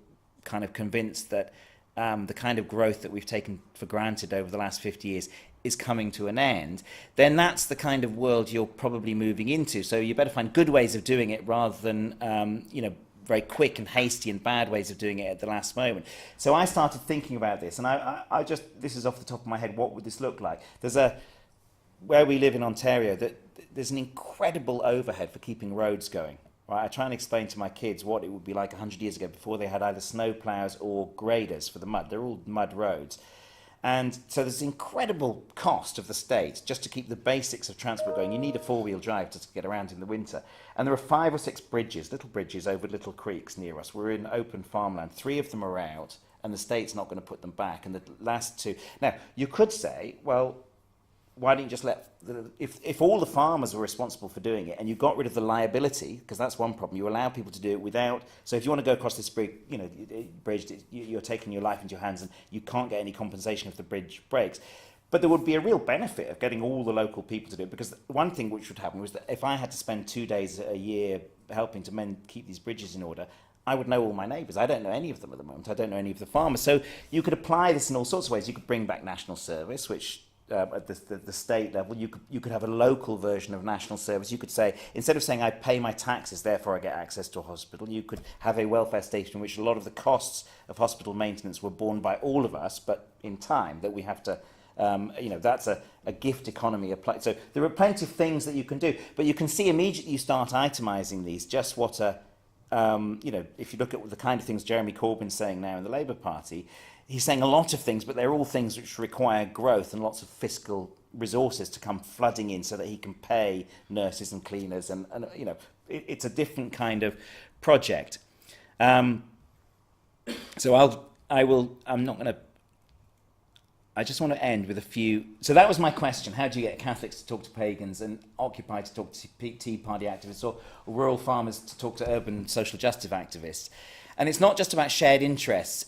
Speaker 1: kind of convinced that the kind of growth that we've taken for granted over the last 50 years is coming to an end, then that's the kind of world you're probably moving into. So you better find good ways of doing it rather than very quick and hasty and bad ways of doing it at the last moment. So I started thinking about this, and I just, this is off the top of my head, what would this look like? Where we live in Ontario, there's an incredible overhead for keeping roads going. Right? I try and explain to my kids what it would be like 100 years ago before they had either snow plows or graders for the mud. They're all mud roads. And so there's incredible cost of the state just to keep the basics of transport going. You need a 4-wheel drive to get around in the winter. And there are 5 or 6 bridges, little bridges over little creeks near us. We're in open farmland. 3 of them are out, and the state's not going to put them back. And the last 2... Now, you could say, well, why don't you just if all the farmers were responsible for doing it, and you got rid of the liability, because that's one problem, you allow people to do it without, so if you want to go across this bridge, you're taking your life into your hands, and you can't get any compensation if the bridge breaks. But there would be a real benefit of getting all the local people to do it, because one thing which would happen was that if I had to spend 2 days a year helping to keep these bridges in order, I would know all my neighbours. I don't know any of them at the moment. I don't know any of the farmers. So you could apply this in all sorts of ways. You could bring back national service, which at the state level. You could have a local version of national service. You could say, instead of saying I pay my taxes, therefore I get access to a hospital, you could have a welfare state in which a lot of the costs of hospital maintenance were borne by all of us, but in time, that we have to, that's a gift economy applied. So there are plenty of things that you can do, but you can see immediately you start itemising these, just what if you look at the kind of things Jeremy Corbyn's saying now in the Labour Party, he's saying a lot of things, but they're all things which require growth and lots of fiscal resources to come flooding in so that he can pay nurses and cleaners, and it's a different kind of project. So I just want to end with a few. So that was my question. How do you get Catholics to talk to pagans, and Occupy to talk to Tea Party activists, or rural farmers to talk to urban social justice activists? And it's not just about shared interests.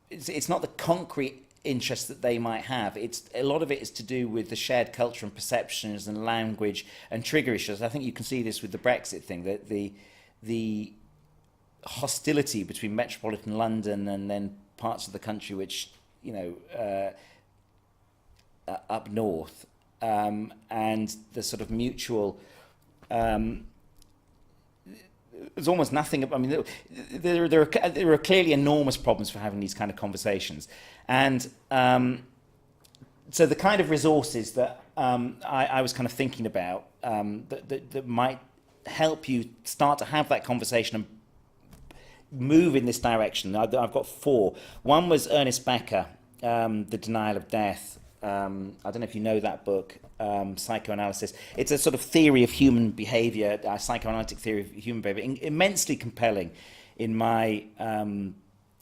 Speaker 1: It's not the concrete interests that they might have. It's a lot of it is to do with the shared culture and perceptions and language and trigger issues. I think you can see this with the Brexit thing, that the hostility between metropolitan London and then parts of the country which up north, and the sort of mutual. There's almost nothing. I mean, there are clearly enormous problems for having these kind of conversations, and so the kind of resources that I was kind of thinking about that might help you start to have that conversation and move in this direction. I've got 4. One was Ernest Becker, The Denial of Death. I don't know if you know that book, Psychoanalysis. It's a sort of theory of human behaviour, a psychoanalytic theory of human behaviour, immensely compelling in my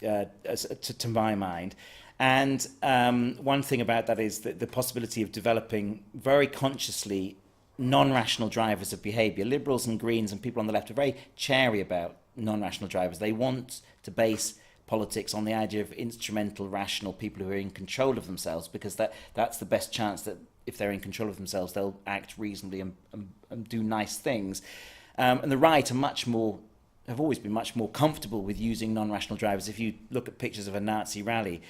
Speaker 1: to my mind. And one thing about that is that the possibility of developing very consciously non-rational drivers of behaviour. Liberals and Greens and people on the left are very chary about non-rational drivers. They want to base politics on the idea of instrumental, rational people who are in control of themselves, because that's the best chance that if they're in control of themselves, they'll act reasonably and do nice things. And the right have always been much more comfortable with using non-rational drivers. If you look at pictures of a Nazi rally,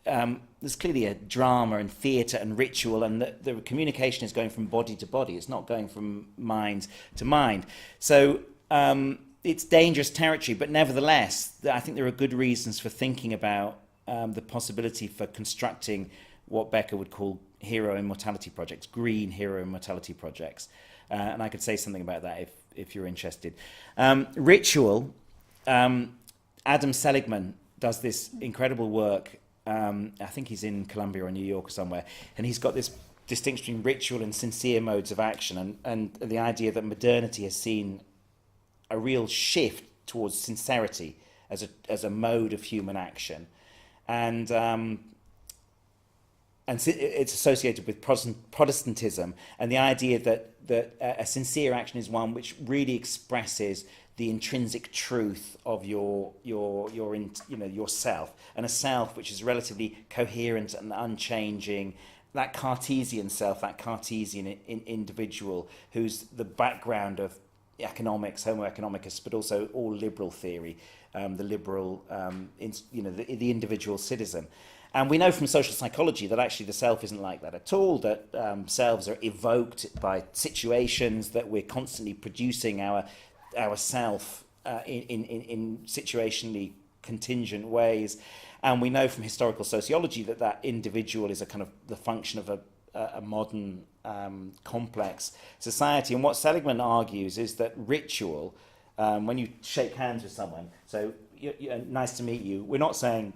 Speaker 1: there's clearly a drama and theatre and ritual, and the communication is going from body to body. It's not going from mind to mind. So it's dangerous territory, but nevertheless, I think there are good reasons for thinking about the possibility for constructing what Becker would call hero immortality projects, green hero immortality projects. And I could say something about that if you're interested. Ritual, Adam Seligman does this incredible work. I think he's in Columbia or New York or somewhere, and he's got this distinction between ritual and sincere modes of action, and the idea that modernity has seen a real shift towards sincerity as a mode of human action, and it's associated with Protestantism, and the idea that a sincere action is one which really expresses the intrinsic truth of yourself, and a self which is relatively coherent and unchanging. That Cartesian self, that Cartesian individual, who's the background of economics, Homo economicus, but also all liberal theory, the liberal, the individual citizen. And we know from social psychology that actually the self isn't like that at all, that selves are evoked by situations, that we're constantly producing our self in situationally contingent ways. And we know from historical sociology that individual is a kind of the function of a modern complex society. And what Seligman argues is that ritual, when you shake hands with someone, so nice to meet you, we're not saying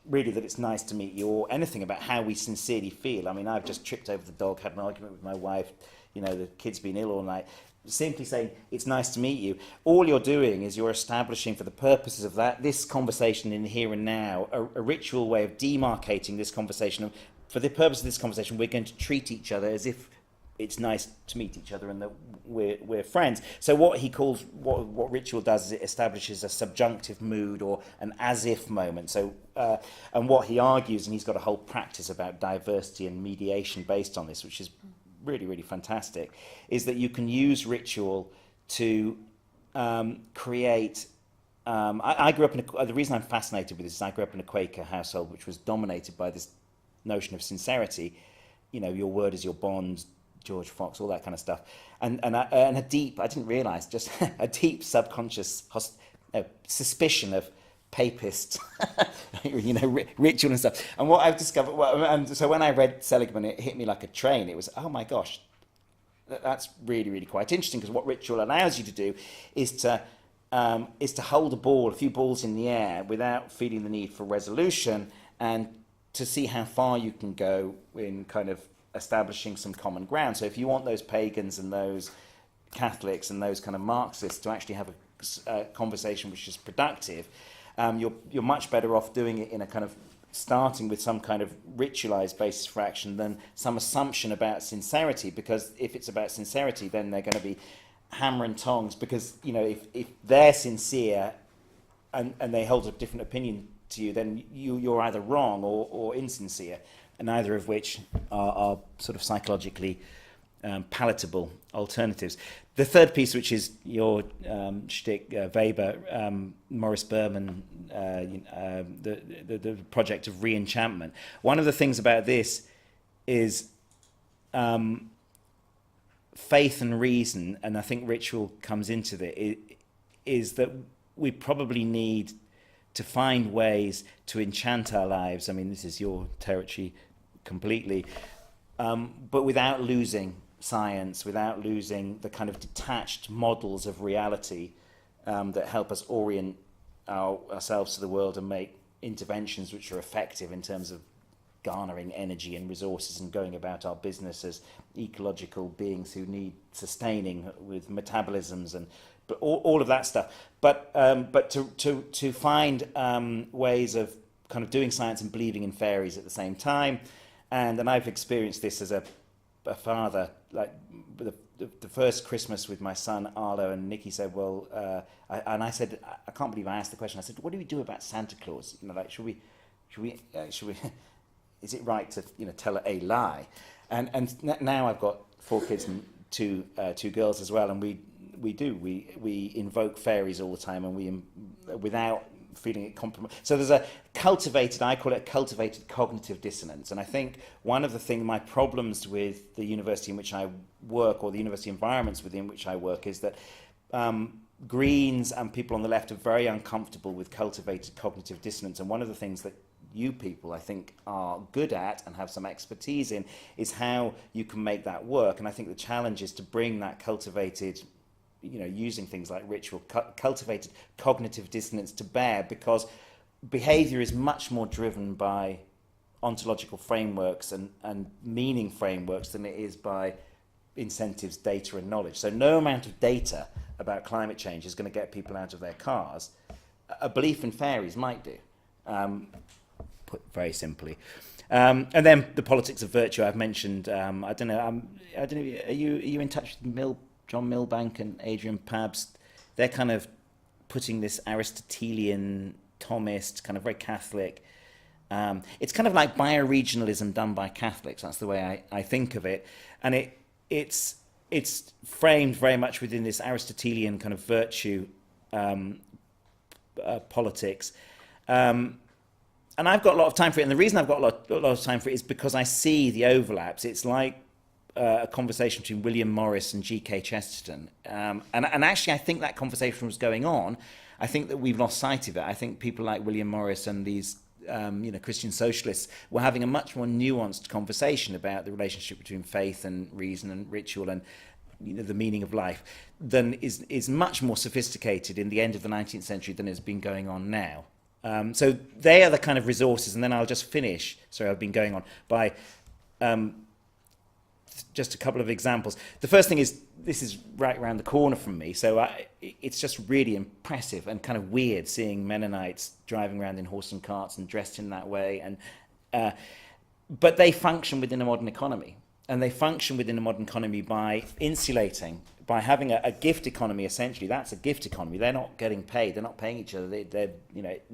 Speaker 1: really that it's nice to meet you or anything about how we sincerely feel. I mean, I've just tripped over the dog, had an argument with my wife, the kid's been ill all night. Simply saying it's nice to meet you, all you're doing is you're establishing, for the purposes of this conversation in the here and now, a ritual way of demarcating this conversation. For the purpose of this conversation, we're going to treat each other as if it's nice to meet each other and that we're friends. So what he calls, what ritual does is it establishes a subjunctive mood or an as-if moment. So and what he argues, and he's got a whole practice about diversity and mediation based on this, which is really, really fantastic, is that you can use ritual to create... I grew up in the reason I'm fascinated with this is I grew up in a Quaker household which was dominated by this notion of sincerity, you know, your word is your bond, George Fox, all that kind of stuff, and a deep, I didn't realise, just a deep subconscious suspicion of papist, you know, ritual and stuff. And what I've discovered, and so when I read Seligman, it hit me like a train. It was, oh my gosh, that's really, really quite interesting, because what ritual allows you to do is to hold a few balls in the air without feeling the need for resolution, and to see how far you can go in kind of establishing some common ground. So if you want those pagans and those Catholics and those kind of Marxists to actually have a conversation which is productive, you're much better off doing it in a kind of starting with some kind of ritualized basis for action than some assumption about sincerity, because if it's about sincerity, then they're going to be hammer and tongs, because, you know, if they're sincere and they hold a different opinion to you, then you're either wrong or insincere, and neither of which are sort of psychologically palatable alternatives. The third piece, which is your shtick, Weber, Morris Berman, the project of re-enchantment. One of the things about this is faith and reason, and I think ritual comes into it, is that we probably need to find ways to enchant our lives. I mean, this is your territory completely, but without losing science, without losing the kind of detached models of reality that help us orient ourselves to the world and make interventions which are effective in terms of garnering energy and resources and going about our business as ecological beings who need sustaining with metabolisms and all of that stuff. But to find ways of kind of doing science and believing in fairies at the same time, and I've experienced this as a father, like the first Christmas with my son Arlo, and Nikki said, well, I said, I can't believe I asked the question. I said, what do we do about Santa Claus? You know, like, should we is it right to, you know, tell a lie? And now I've got 4 kids and two girls as well, and we invoke fairies all the time, and without feeling it compromised. So there's I call it a cultivated cognitive dissonance. And I think one of my problems with the university in which I work, or the university environments within which I work, is that Greens and people on the left are very uncomfortable with cultivated cognitive dissonance. And one of the things that you people, I think, are good at and have some expertise in is how you can make that work. And I think the challenge is to bring that cultivated, you know, using things like ritual, cultivated cognitive dissonance to bear, because behavior is much more driven by ontological frameworks and meaning frameworks than it is by incentives, data and knowledge. So no amount of data about climate change is going to get people out of their cars. A belief in fairies might do, put very simply. And then the politics of virtue I've mentioned. I don't know. Are you in touch with John Milbank and Adrian Pabst? They're kind of putting this Aristotelian, Thomist, kind of very Catholic. It's kind of like bioregionalism done by Catholics. That's the way I think of it. And it's framed very much within this Aristotelian kind of virtue politics. And I've got a lot of time for it. And the reason I've got a lot of time for it is because I see the overlaps. It's like a conversation between William Morris and G.K. Chesterton. And actually, I think that conversation was going on. I think that we've lost sight of it. I think people like William Morris and these Christian socialists were having a much more nuanced conversation about the relationship between faith and reason and ritual and, you know, the meaning of life than is much more sophisticated in the end of the 19th century than has been going on now. So they are the kind of resources, and then I'll just finish, sorry, I've been going on, by just a couple of examples. The first thing is, this is right around the corner from me, so it's just really impressive and kind of weird seeing Mennonites driving around in horse and carts and dressed in that way. And but they function within a modern economy, and they function within a modern economy by insulating, by having a gift economy. Essentially, that's a gift economy. They're not getting paid. They're not paying each other.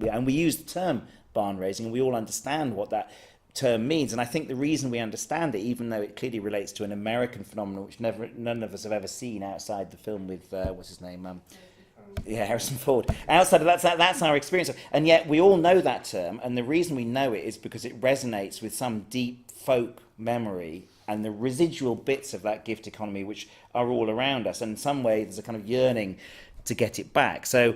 Speaker 1: And we use the term barn raising, and we all understand what that term means. And I think the reason we understand it, even though it clearly relates to an American phenomenon which none of us have ever seen outside the film with what's his name, Yeah, Harrison Ford. Outside of that's our experience. And yet we all know that term, and the reason we know it is because it resonates with some deep folk memory and the residual bits of that gift economy which are all around us. And in some way, there's a kind of yearning to get it back. So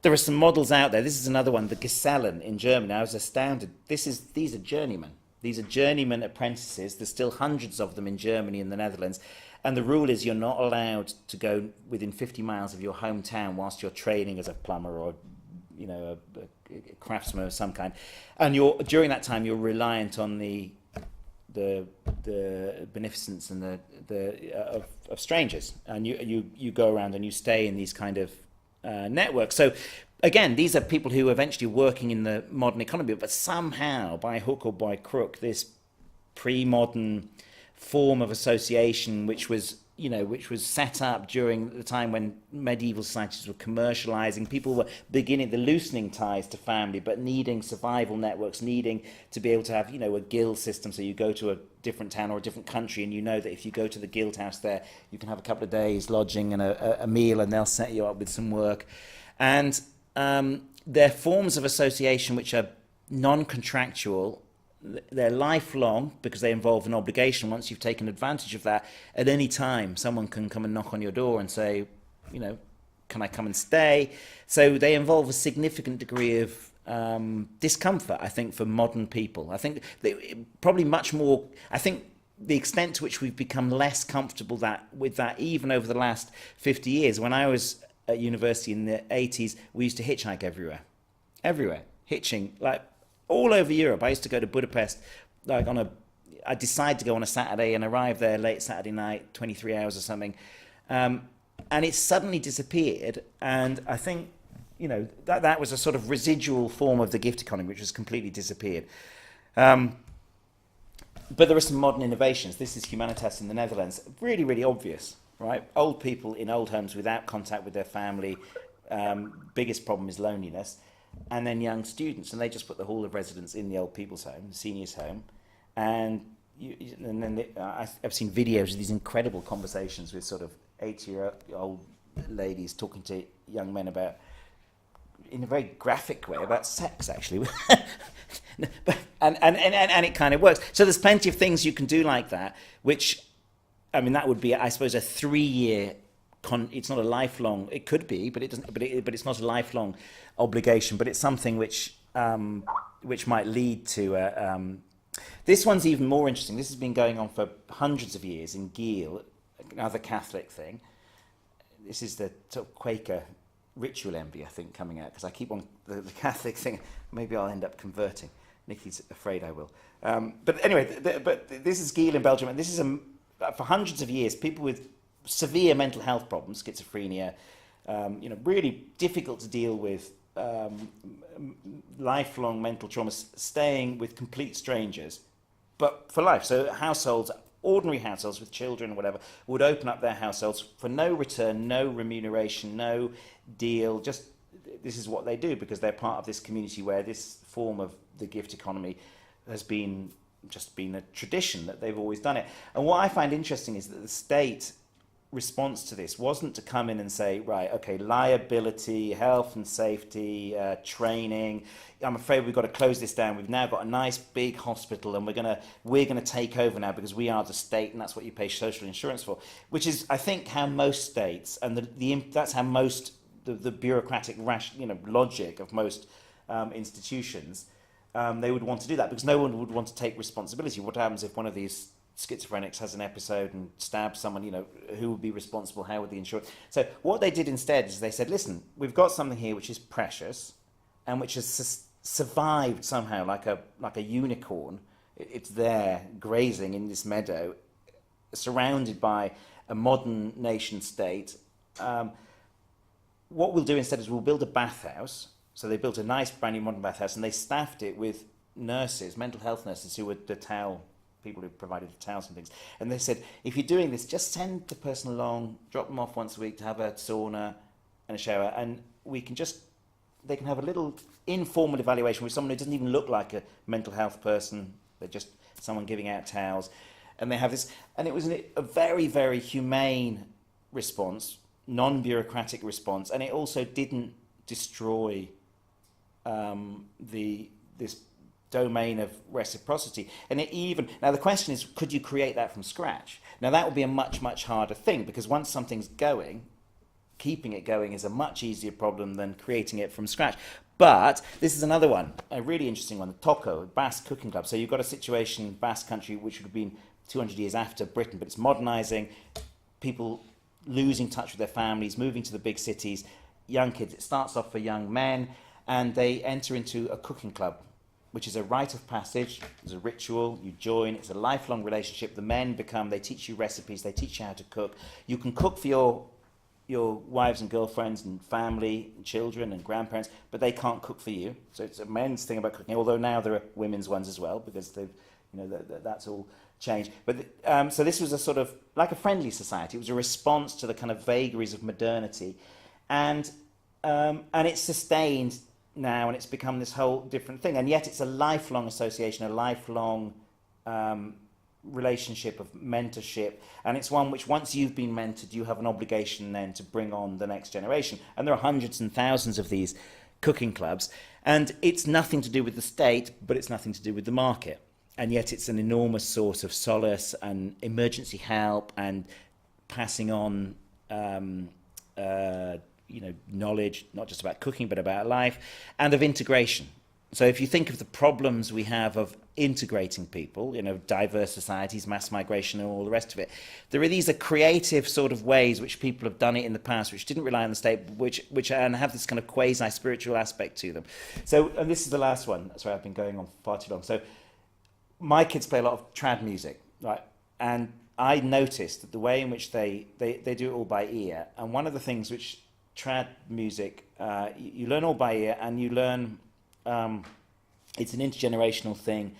Speaker 1: there are some models out there. This is another one, the Gesellen in Germany. I was astounded. These are journeymen. These are journeyman apprentices. There's still hundreds of them in Germany and the Netherlands. And the rule is you're not allowed to go within 50 miles of your hometown whilst you're training as a plumber or, you know, a craftsman of some kind. And during that time, you're reliant on the beneficence and of strangers. And you go around and you stay in these kind of networks. So again, these are people who are eventually working in the modern economy, but somehow, by hook or by crook, this pre-modern form of association which was set up during the time when medieval societies were commercializing, people were beginning the loosening ties to family but needing survival networks, needing to be able to have, you know, a guild system. So you go to a different town or a different country and you know that if you go to the guild house there you can have a couple of days lodging and a meal and they'll set you up with some work. And they're forms of association which are non-contractual. They're lifelong because they involve an obligation. Once you've taken advantage of that, at any time someone can come and knock on your door and say, you know, can I come and stay? So they involve a significant degree of discomfort, I think, for modern people. I think probably much more. I think the extent to which we've become less comfortable with that even over the last 50 years. When I was at university in the 80s, we used to hitchhike everywhere, hitching, like all over Europe. I used to go to Budapest, like I decided to go on a Saturday and arrive there late Saturday night, 23 hours or something. And it suddenly disappeared. And I think, you know, that was a sort of residual form of the gift economy, which has completely disappeared. But there are some modern innovations. This is Humanitas in the Netherlands. Really, really obvious, right? Old people in old homes without contact with their family. Biggest problem is loneliness. And then young students, and they just put the hall of residence in the old people's home, the seniors' home, and I've seen videos of these incredible conversations with sort of 80-year-old ladies talking to young men about, in a very graphic way, about sex actually, and it kind of works. So there's plenty of things you can do like that, which, I mean, that would be, I suppose, a 3-year. It's not a lifelong. It could be, but it doesn't. But it's not a lifelong obligation. But it's something which might lead to. This one's even more interesting. This has been going on for hundreds of years in Giel, another Catholic thing. This is the sort of Quaker ritual envy, I think, coming out, because I keep on the Catholic thing. Maybe I'll end up converting. Nikki's afraid I will. But anyway, but this is Giel in Belgium, and this is for hundreds of years people with severe mental health problems, schizophrenia, really difficult to deal with, lifelong mental traumas, staying with complete strangers, but for life. So households, ordinary households with children or whatever, would open up their households for no return, no remuneration, no deal. Just this is what they do because they're part of this community where this form of the gift economy has been a tradition that they've always done it. And what I find interesting is that the state response to this wasn't to come in and say, right, okay, liability, health and safety, training. I'm afraid we've got to close this down. We've now got a nice big hospital, and we're gonna take over now because we are the state, and that's what you pay social insurance for. Which is, I think, how most states and that's how most the bureaucratic logic of most institutions they would want to do that, because no one would want to take responsibility. What happens if one of these schizophrenics has an episode and stabs someone, who would be responsible? How would the insurance? So what they did instead is they said, listen, we've got something here which is precious and which has survived somehow like a unicorn. It's there grazing in this meadow, surrounded by a modern nation state. What we'll do instead is we'll build a bathhouse. So they built a nice brand new modern bathhouse, and they staffed it with nurses, mental health nurses, who were the towel people who provided the towels and things. And they said, if you're doing this, just send the person along, drop them off once a week to have a sauna and a shower, and they can have a little informal evaluation with someone who doesn't even look like a mental health person. They're just someone giving out towels. And they have this, and it was a very, very humane response. non-bureaucratic response, and it also didn't destroy this domain of reciprocity. And it even, now the question is, could you create that from scratch? Now that would be a much, much harder thing, because once something's going, keeping it going is a much easier problem than creating it from scratch. But this is another one, a really interesting one, the Toko, Basque Cooking Club. So you've got a situation in Basque country which would have been 200 years after Britain, but it's modernising, people losing touch with their families, moving to the big cities, young kids. It starts off for young men, and they enter into a cooking club, which is a rite of passage. It's a ritual. You join. It's a lifelong relationship. The men become, they teach you recipes. They teach you how to cook. You can cook for your wives and girlfriends and family and children and grandparents, but they can't cook for you. So it's a men's thing about cooking, although now there are women's ones as well, because they've, that's all changed. But so this was a sort of like a friendly society. It was a response to the kind of vagaries of modernity, and it's sustained now, and it's become this whole different thing. And yet it's a lifelong association, a lifelong relationship of mentorship, and it's one which, once you've been mentored, you have an obligation then to bring on the next generation. And there are hundreds and thousands of these cooking clubs, and it's nothing to do with the state, but it's nothing to do with the market. And yet it's an enormous source of solace and emergency help and passing on knowledge, not just about cooking, but about life, and of integration. So if you think of the problems we have of integrating people, diverse societies, mass migration, and all the rest of it, these are creative sort of ways which people have done it in the past, which didn't rely on the state, which and have this kind of quasi-spiritual aspect to them. So, and this is the last one. Sorry, I've been going on far too long. So my kids play a lot of trad music, right? And I noticed that the way in which they do it all by ear, and one of the things which trad music, you learn all by ear, and you learn, it's an intergenerational thing,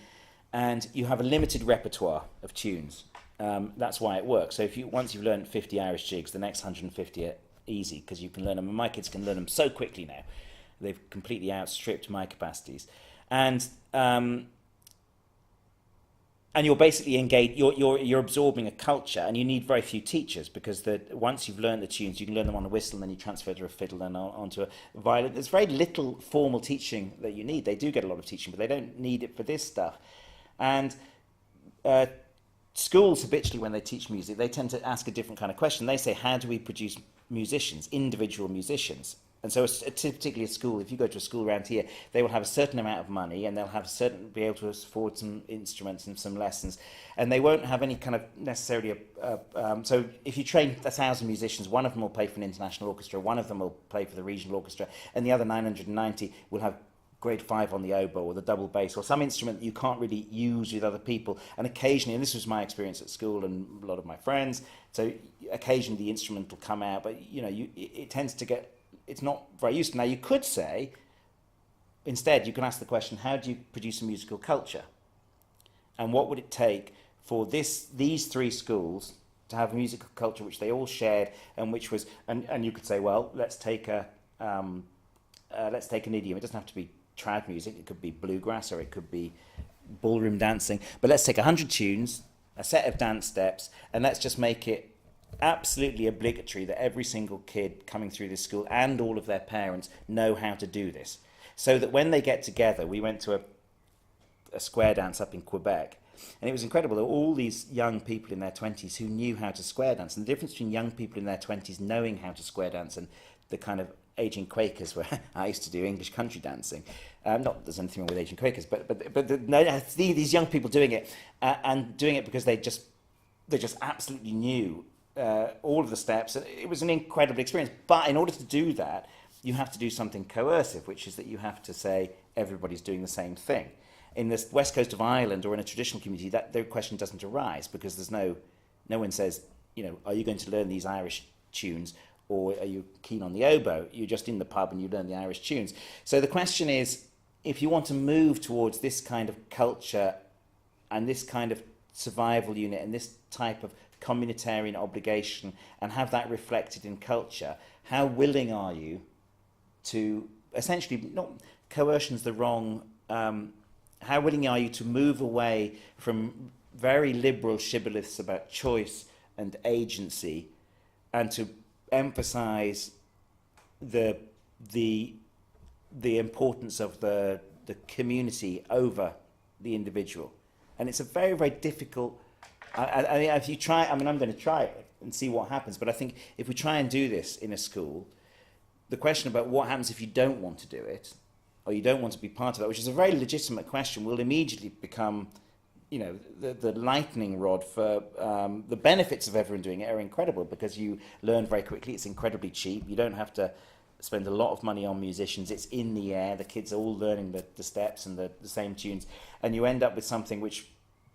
Speaker 1: and you have a limited repertoire of tunes. That's why it works. So once you've learned 50 Irish jigs, the next 150 are easy, because you can learn them, and my kids can learn them so quickly now. They've completely outstripped my capacities. And you're basically engaged. You're absorbing a culture, and you need very few teachers, because once you've learned the tunes, you can learn them on a whistle, and then you transfer to a fiddle and onto a violin. There's very little formal teaching that you need. They do get a lot of teaching, but they don't need it for this stuff. And schools habitually, when they teach music, they tend to ask a different kind of question. They say, how do we produce musicians, individual musicians? And so particularly a school, if you go to a school around here, they will have a certain amount of money, and they'll have be able to afford some instruments and some lessons, and they won't have any kind of necessarily so if you train 1,000 musicians, one of them will play for an international orchestra, one of them will play for the regional orchestra, and the other 990 will have grade 5 on the oboe or the double bass or some instrument that you can't really use with other people. And occasionally, and this was my experience at school and a lot of my friends, so occasionally the instrument will come out, but it tends to get, it's not very useful. Now, you could say, instead, you can ask the question, how do you produce a musical culture? And what would it take for these three schools to have a musical culture which they all shared, and which was, and you could say, well, let's take an idiom. It doesn't have to be trad music. It could be bluegrass, or it could be ballroom dancing. But let's take 100 tunes, a set of dance steps, and let's just make it absolutely obligatory that every single kid coming through this school and all of their parents know how to do this. So that when they get together, we went to a square dance up in Quebec, and it was incredible. There were all these young people in their 20s who knew how to square dance. And the difference between young people in their 20s knowing how to square dance and the kind of aging Quakers where I used to do English country dancing. Not that there's anything wrong with aging Quakers, but these young people doing it, and doing it because they just absolutely knew all of the steps. It was an incredible experience. But in order to do that, you have to do something coercive, which is that you have to say everybody's doing the same thing. In the west coast of Ireland or in a traditional community, that the question doesn't arise, because there's no one says, are you going to learn these Irish tunes, or are you keen on the oboe? You're just in the pub and you learn the Irish tunes. So the question is, if you want to move towards this kind of culture and this kind of survival unit and this type of communitarian obligation, and have that reflected in culture, how willing are you to, essentially, not coercion's the wrong, how willing are you to move away from very liberal shibboleths about choice and agency, and to emphasise the importance of the community over the individual, and it's a very, very difficult. I mean, if you try, I mean, I'm going to try it and see what happens. But I think if we try and do this in a school, the question about what happens if you don't want to do it, or you don't want to be part of that, which is a very legitimate question, will immediately become, you know, the lightning rod for the benefits of everyone doing it are incredible, because you learn very quickly. It's incredibly cheap. You don't have to spend a lot of money on musicians. It's in the air. The kids are all learning the steps and the same tunes, and you end up with something which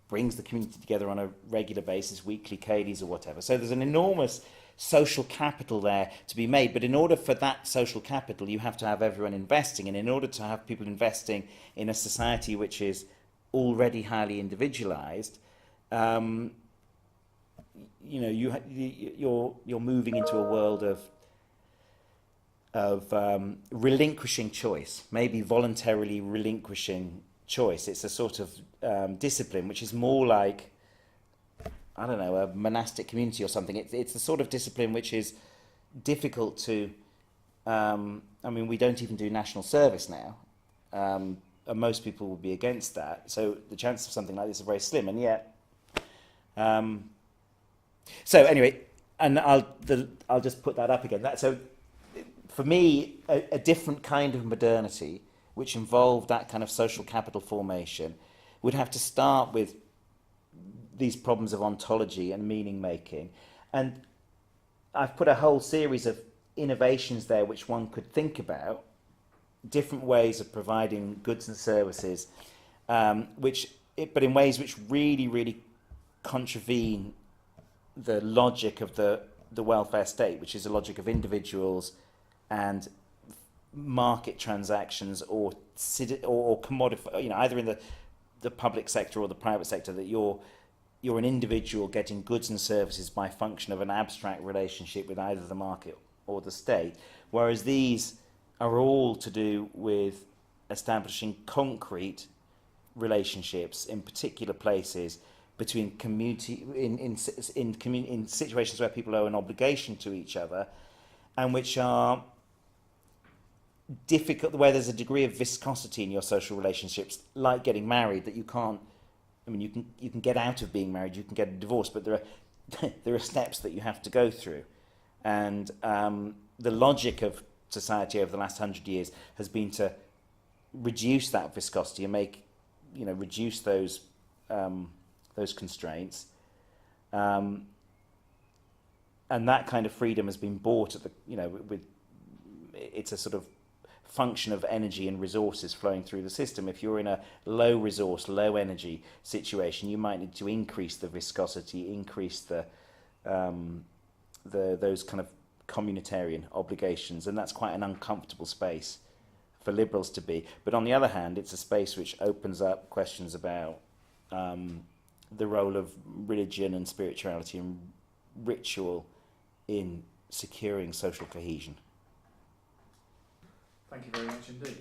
Speaker 1: brings the community together on a regular basis, weekly Quilleys or whatever. So there's an enormous social capital there to be made, but in order for that social capital, you have to have everyone investing, and in order to have people investing in a society which is already highly individualized, you know, you're moving into a world of relinquishing choice, maybe voluntarily relinquishing choice. It's a sort of discipline which is more like, I don't know, a monastic community or something. It's the sort of discipline which is difficult to. I mean, we don't even do national service now, and most people would be against that. So the chances of something like this are very slim, and yet. So anyway, and I'll just put that up again. So, for me, a different kind of modernity, which involved that kind of social capital formation, would have to start with these problems of ontology and meaning making. And I've put a whole series of innovations there which one could think about, different ways of providing goods and services, but in ways which really, really contravene the logic of the welfare state, which is a logic of individuals and market transactions, or commodify, you know, either in the public sector or the private sector, that you're an individual getting goods and services by function of an abstract relationship with either the market or the state, whereas these are all to do with establishing concrete relationships in particular places between community in situations where people owe an obligation to each other, and which are difficult, where there's a degree of viscosity in your social relationships, like getting married, that you can't. I mean, you can get out of being married, you can get a divorce, but there are steps that you have to go through, and the logic of society over the last 100 years has been to reduce that viscosity and reduce those constraints, and that kind of freedom has been bought at it's a sort of function of energy and resources flowing through the system. If you're in a low resource, low energy situation, you might need to increase the viscosity, increase those kind of communitarian obligations, and that's quite an uncomfortable space for liberals to be. But on the other hand, it's a space which opens up questions about the role of religion and spirituality and ritual in securing social cohesion.
Speaker 2: Thank you very much indeed.